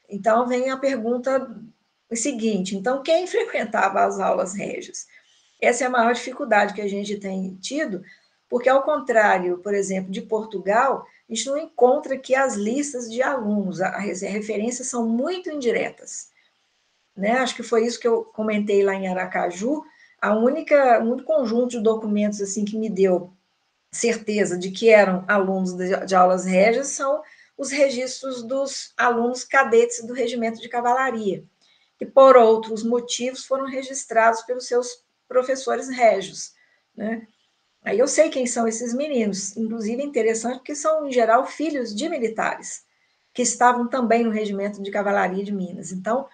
Então, vem a pergunta seguinte, então, quem frequentava as aulas régias? Essa é a maior dificuldade que a gente tem tido, porque, ao contrário, por exemplo, de Portugal, a gente não encontra aqui as listas de alunos, as referências são muito indiretas. Né? Acho que foi isso que eu comentei lá em Aracaju, o único conjunto de documentos assim, que me deu certeza de que eram alunos de aulas régias são os registros dos alunos cadetes do Regimento de Cavalaria, que, por outros motivos, foram registrados pelos seus professores régios. Né? Aí eu sei quem são esses meninos, inclusive é interessante porque são, em geral, filhos de militares, que estavam também no Regimento de Cavalaria de Minas. Então,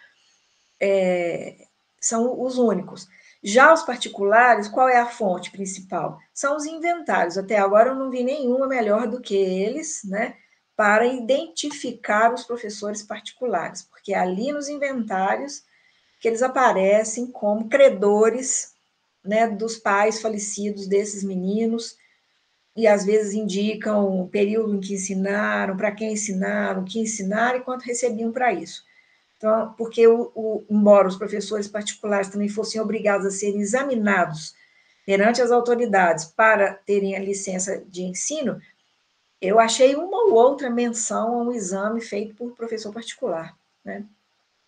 são os únicos. Já os particulares, qual é a fonte principal? São os inventários. Até agora eu não vi nenhuma melhor do que eles, né, para identificar os professores particulares, porque é ali nos inventários que eles aparecem como credores, né, dos pais falecidos desses meninos, e às vezes indicam o período em que ensinaram, para quem ensinaram, o que ensinaram e quanto recebiam para isso. Então, porque, embora os professores particulares também fossem obrigados a serem examinados perante as autoridades para terem a licença de ensino, eu achei uma ou outra menção a um exame feito por professor particular. Né?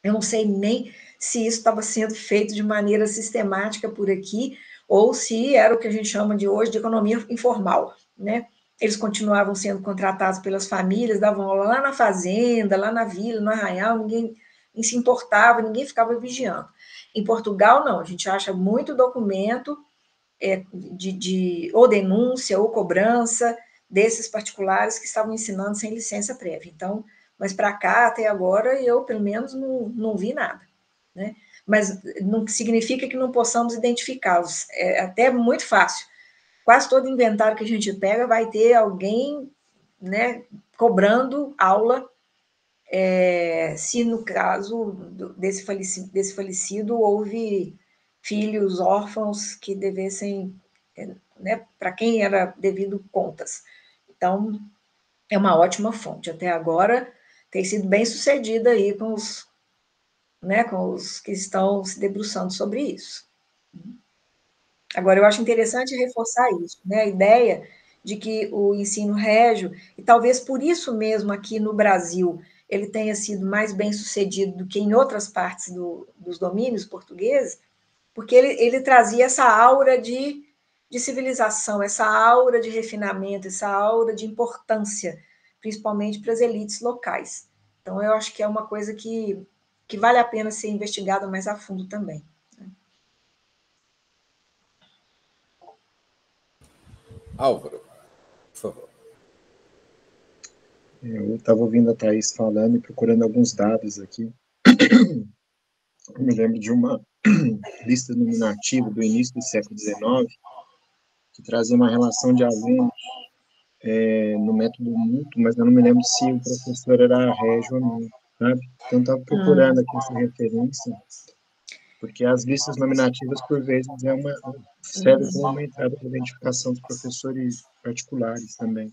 Eu não sei nem se isso estava sendo feito de maneira sistemática por aqui, ou se era o que a gente chama de hoje de economia informal. Né? Eles continuavam sendo contratados pelas famílias, davam aula lá na fazenda, lá na vila, no arraial, ninguém se importava, ninguém ficava vigiando. Em Portugal, não, a gente acha muito documento ou denúncia ou cobrança desses particulares que estavam ensinando sem licença prévia. Então, mas para cá, até agora, eu, pelo menos, não vi nada. Né? Mas não significa que não possamos identificá-los. É até muito fácil. Quase todo inventário que a gente pega vai ter alguém, né, cobrando aula, se no caso desse falecido houve filhos órfãos que devessem, né, para quem era devido contas. Então, é uma ótima fonte. Até agora tem sido bem sucedida aí com os que estão se debruçando sobre isso. Agora, eu acho interessante reforçar isso, né? A ideia de que o ensino régio, e talvez por isso mesmo aqui no Brasil ele tenha sido mais bem sucedido do que em outras partes dos domínios portugueses, porque ele trazia essa aura de civilização, essa aura de refinamento, essa aura de importância, principalmente para as elites locais. Então, eu acho que é uma coisa que vale a pena ser investigada mais a fundo também. Álvaro, por favor. Eu estava ouvindo a Thaís falando e procurando alguns dados aqui. Eu me lembro de uma lista nominativa do início do século XIX, que trazia uma relação de alunos no método mútuo, mas eu não me lembro se o professor era régio ou não, sabe? Então, estava procurando aqui essa referência, porque as listas nominativas, por vezes, serve como uma entrada para a identificação dos professores particulares também.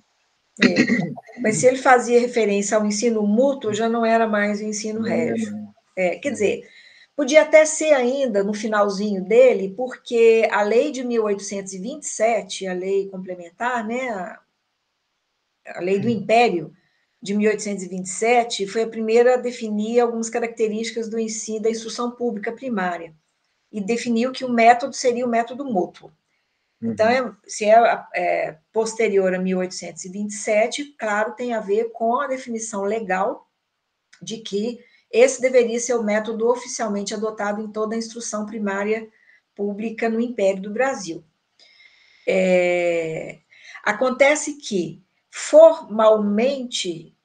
Mas se ele fazia referência ao ensino mútuo, já não era mais o ensino régio. Quer dizer, podia até ser ainda no finalzinho dele, porque a lei de 1827, a lei complementar, né, a lei do Império de 1827, foi a primeira a definir algumas características do ensino da instrução pública primária, e definiu que o método seria o método mútuo. Então, se é posterior a 1827, claro, tem a ver com a definição legal de que esse deveria ser o método oficialmente adotado em toda a instrução primária pública no Império do Brasil. Acontece que, formalmente,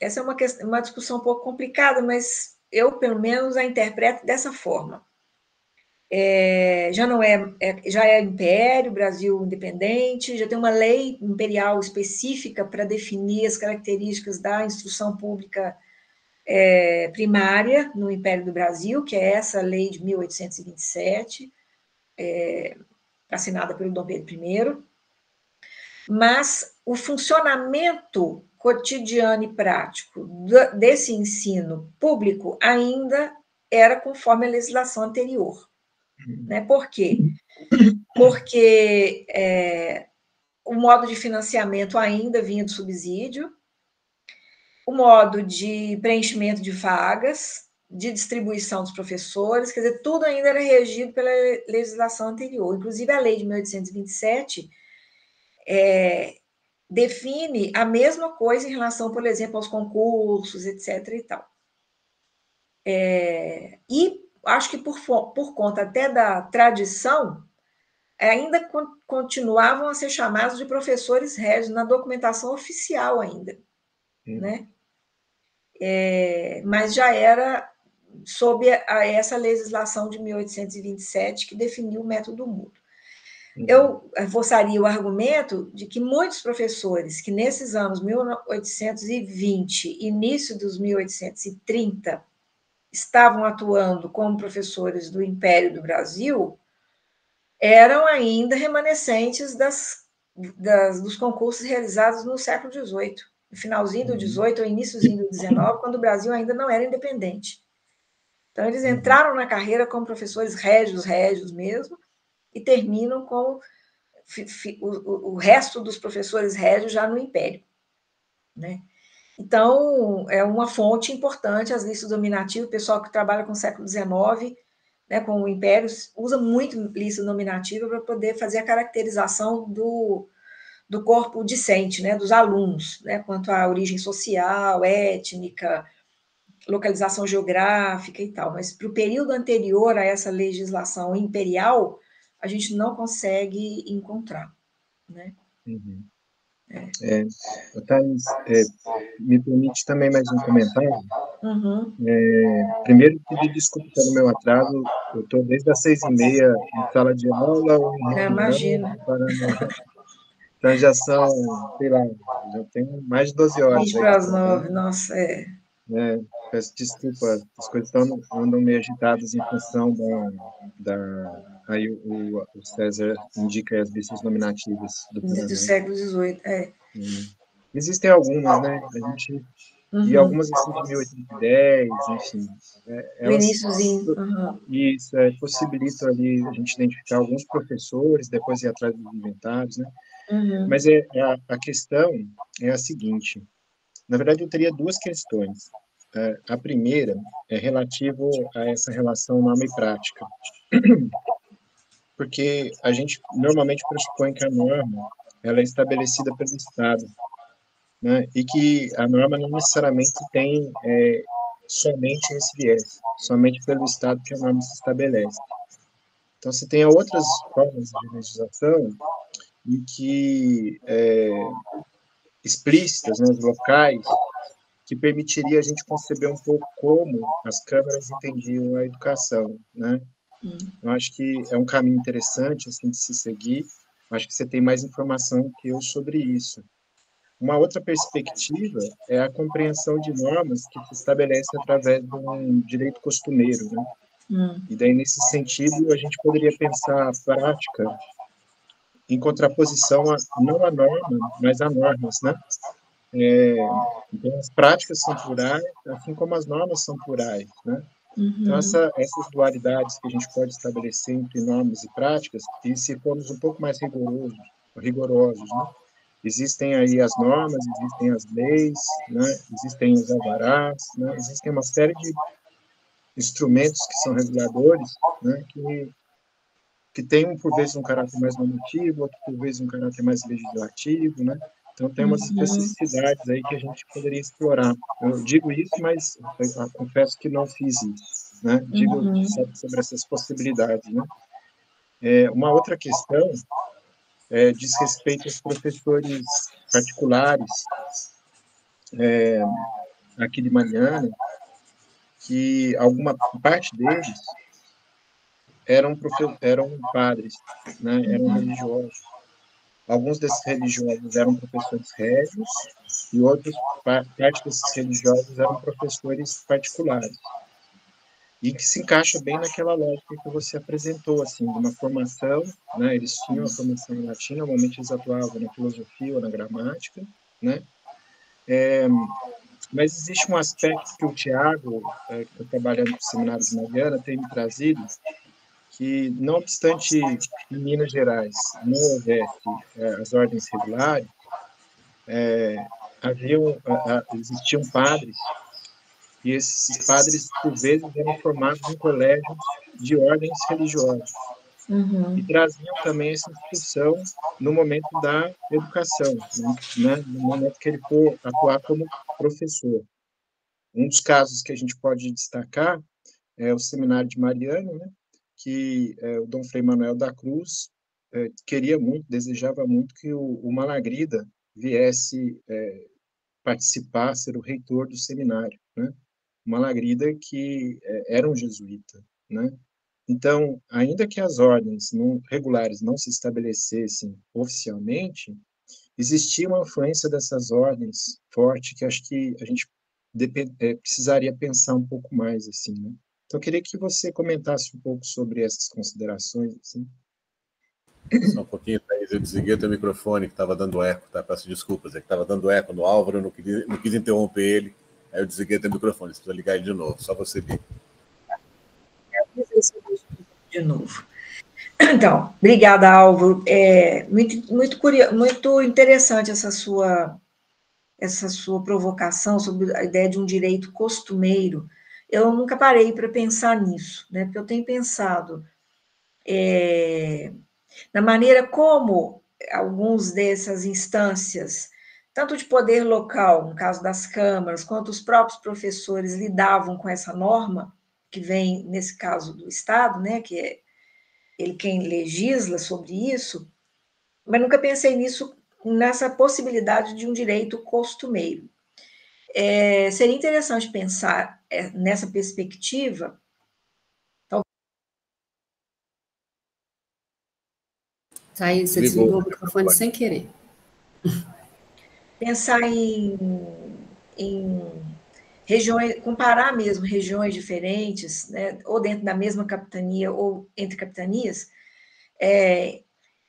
essa é uma discussão um pouco complicada, mas eu, pelo menos, a interpreto dessa forma. Já é império, Brasil independente, já tem uma lei imperial específica para definir as características da instrução pública primária no Império do Brasil, que é essa lei de 1827, assinada pelo Dom Pedro I, mas o funcionamento cotidiano e prático desse ensino público ainda era conforme a legislação anterior. Né? Por quê? Porque o modo de financiamento ainda vinha do subsídio, o modo de preenchimento de vagas, de distribuição dos professores, quer dizer, tudo ainda era regido pela legislação anterior. Inclusive, a lei de 1827 define a mesma coisa em relação, por exemplo, aos concursos, etc. e tal. E acho que por conta até da tradição, ainda continuavam a ser chamados de professores régios na documentação oficial ainda, né? Mas já era sob essa legislação de 1827 que definiu o método mútuo. Eu forçaria o argumento de que muitos professores que nesses anos 1820, início dos 1830, estavam atuando como professores do Império do Brasil, eram ainda remanescentes dos concursos realizados no século XVIII, no finalzinho do XVIII ou iníciozinho do XIX, quando o Brasil ainda não era independente. Então, eles entraram na carreira como professores régios mesmo, e terminam com o resto dos professores régios já no Império. Né? Então, é uma fonte importante, as listas nominativas, o pessoal que trabalha com o século XIX, né, com o Império, usa muito lista nominativa para poder fazer a caracterização do corpo discente, né, dos alunos, né, quanto à origem social, étnica, localização geográfica e tal. Mas para o período anterior a essa legislação imperial, a gente não consegue encontrar. Né? Thais, me permite também mais um comentário? Primeiro, pedir desculpa pelo meu atraso, eu estou desde as 6h30 em sala de aula, imagina. Então já são, sei lá, já tenho mais de 12 horas. 20 para as 9, nossa, peço desculpa, as coisas andam meio agitadas em função aí o César indica as listas nominativas do século XVIII, Existem algumas, né? E algumas assim de 1810, enfim. No iníciozinho. Isso, possibilita ali a gente identificar alguns professores, depois ir atrás dos inventários, né? Mas a questão é a seguinte, na verdade eu teria duas questões. A primeira é relativo a essa relação norma e prática. Porque a gente normalmente pressupõe que a norma ela é estabelecida pelo Estado, né? E que a norma não necessariamente tem somente esse viés, somente pelo Estado que a norma se estabelece. Então, se tem outras formas de legislação em que explícitas, né, locais, que permitiria a gente conceber um pouco como as câmaras entendiam a educação, né? Eu acho que é um caminho interessante assim, de se seguir. Eu acho que você tem mais informação que eu sobre isso. Uma outra perspectiva é a compreensão de normas que se estabelece através de um direito costumeiro, né? E daí, nesse sentido, a gente poderia pensar a prática em contraposição não a norma, mas a normas, né? Então, as práticas são plurais, assim como as normas são plurais, né? Então, essas dualidades que a gente pode estabelecer entre normas e práticas, e se formos um pouco mais rigorosos, né? Existem aí as normas, existem as leis, né? Existem os alvarás, né? Existem uma série de instrumentos que são reguladores, né? Que tem, por vezes, um caráter mais normativo, outro, por vezes, um caráter mais legislativo, né? Então, tem umas especificidades aí que a gente poderia explorar. Eu digo isso, mas eu confesso que não fiz isso, né? Digo sobre essas possibilidades, né? Uma outra questão diz respeito aos professores particulares aqui de Mariana, que alguma parte deles eram padres, né? Eram religiosos. Alguns desses religiosos eram professores régios e outros, parte desses religiosos eram professores particulares. E que se encaixa bem naquela lógica que você apresentou, assim, de uma formação, né? Eles tinham a formação em latim, normalmente eles atuavam na filosofia ou na gramática, né? Mas existe um aspecto que o Tiago, que está trabalhando no Seminário de Mariana, tem me trazido, que, não obstante em Minas Gerais não houvesse as ordens regulares, existiam padres, e esses padres, por vezes, eram formados em colégios de ordens religiosas, e traziam também essa instrução no momento da educação, né? No momento que ele for atuar como professor. Um dos casos que a gente pode destacar é o Seminário de Mariana, né? Que o Dom Frei Manuel da Cruz queria muito, desejava muito que o Malagrida viesse participar, ser o reitor do seminário, né? O Malagrida que era um jesuíta, né? Então, ainda que as ordens regulares não se estabelecessem oficialmente, existia uma influência dessas ordens forte que acho que a gente precisaria pensar um pouco mais, assim, né? Então, eu queria que você comentasse um pouco sobre essas considerações, assim. Só um pouquinho, Thaís, eu desliguei o teu microfone, que estava dando eco, tá? Peço desculpas, é que estava dando eco no Álvaro, eu não quis interromper ele, aí eu desliguei o teu microfone, você precisa ligar ele de novo, só você vir. De novo. Então, obrigada, Álvaro. Muito interessante essa sua provocação sobre a ideia de um direito costumeiro. Eu nunca parei para pensar nisso, né? Porque eu tenho pensado na maneira como alguns dessas instâncias, tanto de poder local, no caso das câmaras, quanto os próprios professores lidavam com essa norma, que vem, nesse caso, do Estado, né? Que é ele quem legisla sobre isso, mas nunca pensei nessa possibilidade de um direito costumeiro. Seria interessante pensar nessa perspectiva. Thaís, você desligou o microfone sem querer. Pensar em regiões, comparar mesmo regiões diferentes, né, ou dentro da mesma capitania ou entre capitanias,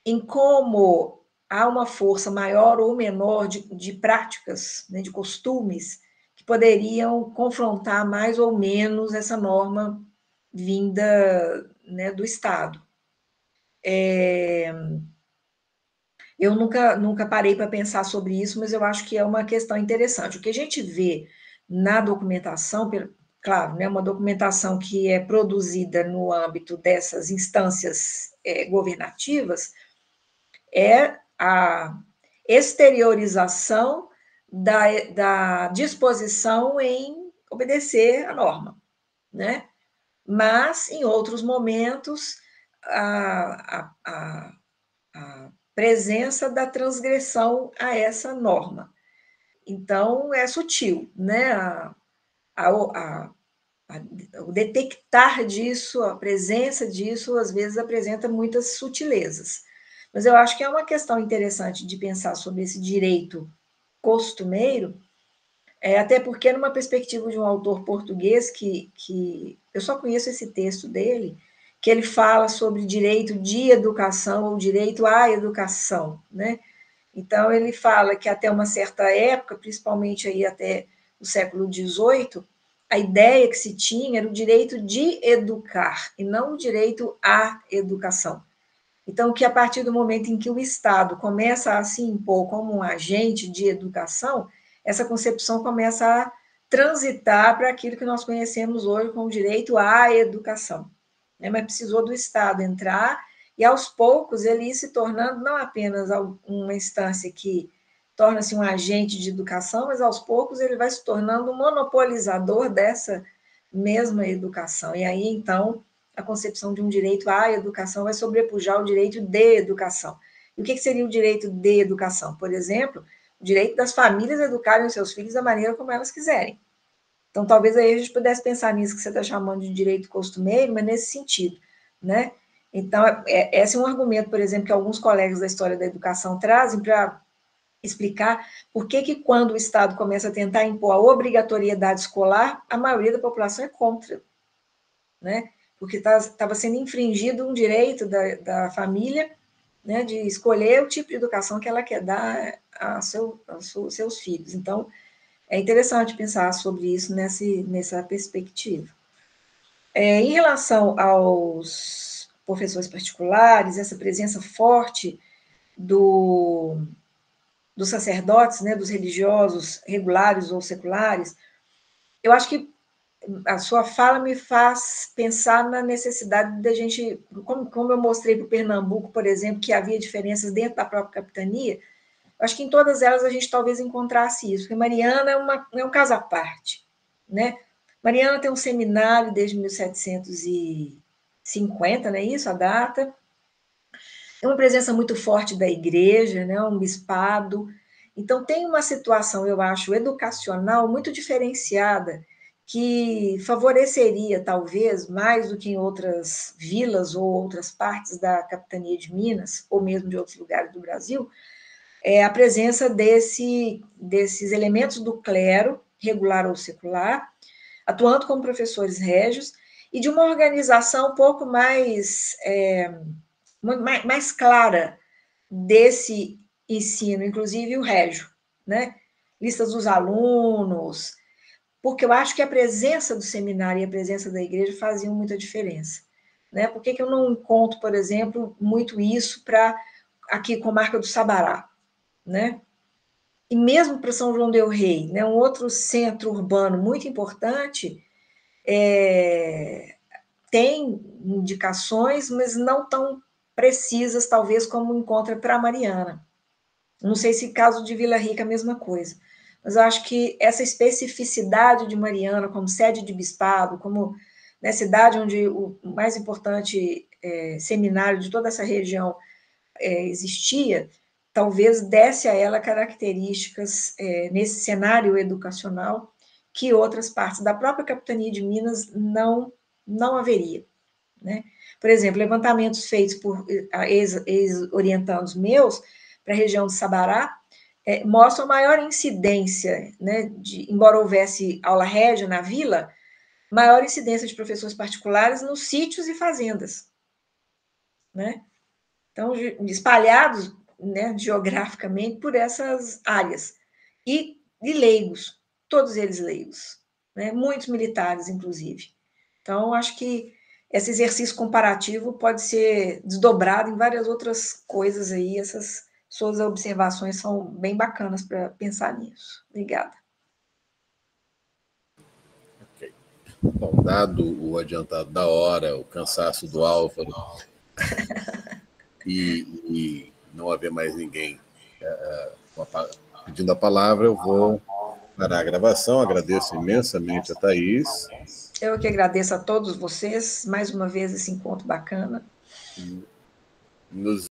em como há uma força maior ou menor de práticas, né, de costumes, que poderiam confrontar mais ou menos essa norma vinda, né, do Estado. Eu nunca parei para pensar sobre isso, mas eu acho que é uma questão interessante. O que a gente vê na documentação, claro, né, uma documentação que é produzida no âmbito dessas instâncias governativas, é a exteriorização da disposição em obedecer a norma, né? Mas, em outros momentos, a presença da transgressão a essa norma. Então, é sutil, né? O detectar disso, a presença disso, às vezes apresenta muitas sutilezas. Mas eu acho que é uma questão interessante de pensar sobre esse direito costumeiro, até porque numa perspectiva de um autor português que eu só conheço esse texto dele, que ele fala sobre direito de educação ou direito à educação, né? Então, ele fala que até uma certa época, principalmente aí até o século XVIII, a ideia que se tinha era o direito de educar, e não o direito à educação. Então, que a partir do momento em que o Estado começa a se impor como um agente de educação, essa concepção começa a transitar para aquilo que nós conhecemos hoje como direito à educação. Mas precisou do Estado entrar e, aos poucos, ele ir se tornando não apenas uma instância que torna-se um agente de educação, mas, aos poucos, ele vai se tornando um monopolizador dessa mesma educação. E aí, então, a concepção de um direito à educação vai sobrepujar o direito de educação. E o que seria o direito de educação? Por exemplo, o direito das famílias educarem os seus filhos da maneira como elas quiserem. Então, talvez aí a gente pudesse pensar nisso que você está chamando de direito costumeiro, mas nesse sentido, né? Então, esse é um argumento, por exemplo, que alguns colegas da história da educação trazem para explicar por que quando o Estado começa a tentar impor a obrigatoriedade escolar, a maioria da população é contra, né? Porque estava sendo infringido um direito da família, né, de escolher o tipo de educação que ela quer dar seus filhos. Então, é interessante pensar sobre isso nessa perspectiva. Em relação aos professores particulares, essa presença forte dos sacerdotes, né, dos religiosos regulares ou seculares, eu acho que a sua fala me faz pensar na necessidade da gente, como eu mostrei para o Pernambuco, por exemplo, que havia diferenças dentro da própria capitania, acho que em todas elas a gente talvez encontrasse isso, porque Mariana é um caso à parte, né? Mariana tem um seminário desde 1750, não é isso, a data? É uma presença muito forte da igreja, né? Um bispado. Então, tem uma situação, eu acho, educacional muito diferenciada, que favoreceria, talvez, mais do que em outras vilas ou outras partes da capitania de Minas, ou mesmo de outros lugares do Brasil, a presença desses elementos do clero, regular ou secular, atuando como professores régios, e de uma organização um pouco mais clara desse ensino, inclusive o régio, né? Listas dos alunos, porque eu acho que a presença do seminário e a presença da igreja faziam muita diferença, né? Por que eu não encontro, por exemplo, muito isso para aqui comarca do Sabará, né? E mesmo para São João del Rei, né? Um outro centro urbano muito importante, tem indicações, mas não tão precisas, talvez, como encontra para Mariana. Não sei se caso de Vila Rica é a mesma coisa, mas eu acho que essa especificidade de Mariana como sede de bispado, como, né, cidade onde o mais importante seminário de toda essa região existia, talvez desse a ela características nesse cenário educacional que outras partes da própria capitania de Minas não haveria, né? Por exemplo, levantamentos feitos por ex-orientandos meus para a região de Sabará mostram maior incidência, né, embora houvesse aula régia na vila, maior incidência de professores particulares nos sítios e fazendas, né? Então, espalhados, né, geograficamente por essas áreas, e leigos, todos eles leigos, né? Muitos militares, inclusive. Então, acho que esse exercício comparativo pode ser desdobrado em várias outras coisas aí, essas suas observações são bem bacanas para pensar nisso. Obrigada. Ok. Bom, dado o adiantado da hora, o cansaço do Álvaro, e não haver mais ninguém pedindo a palavra, eu vou parar a gravação. Agradeço imensamente a Thaís. Eu que agradeço a todos vocês, mais uma vez, esse encontro bacana. Nos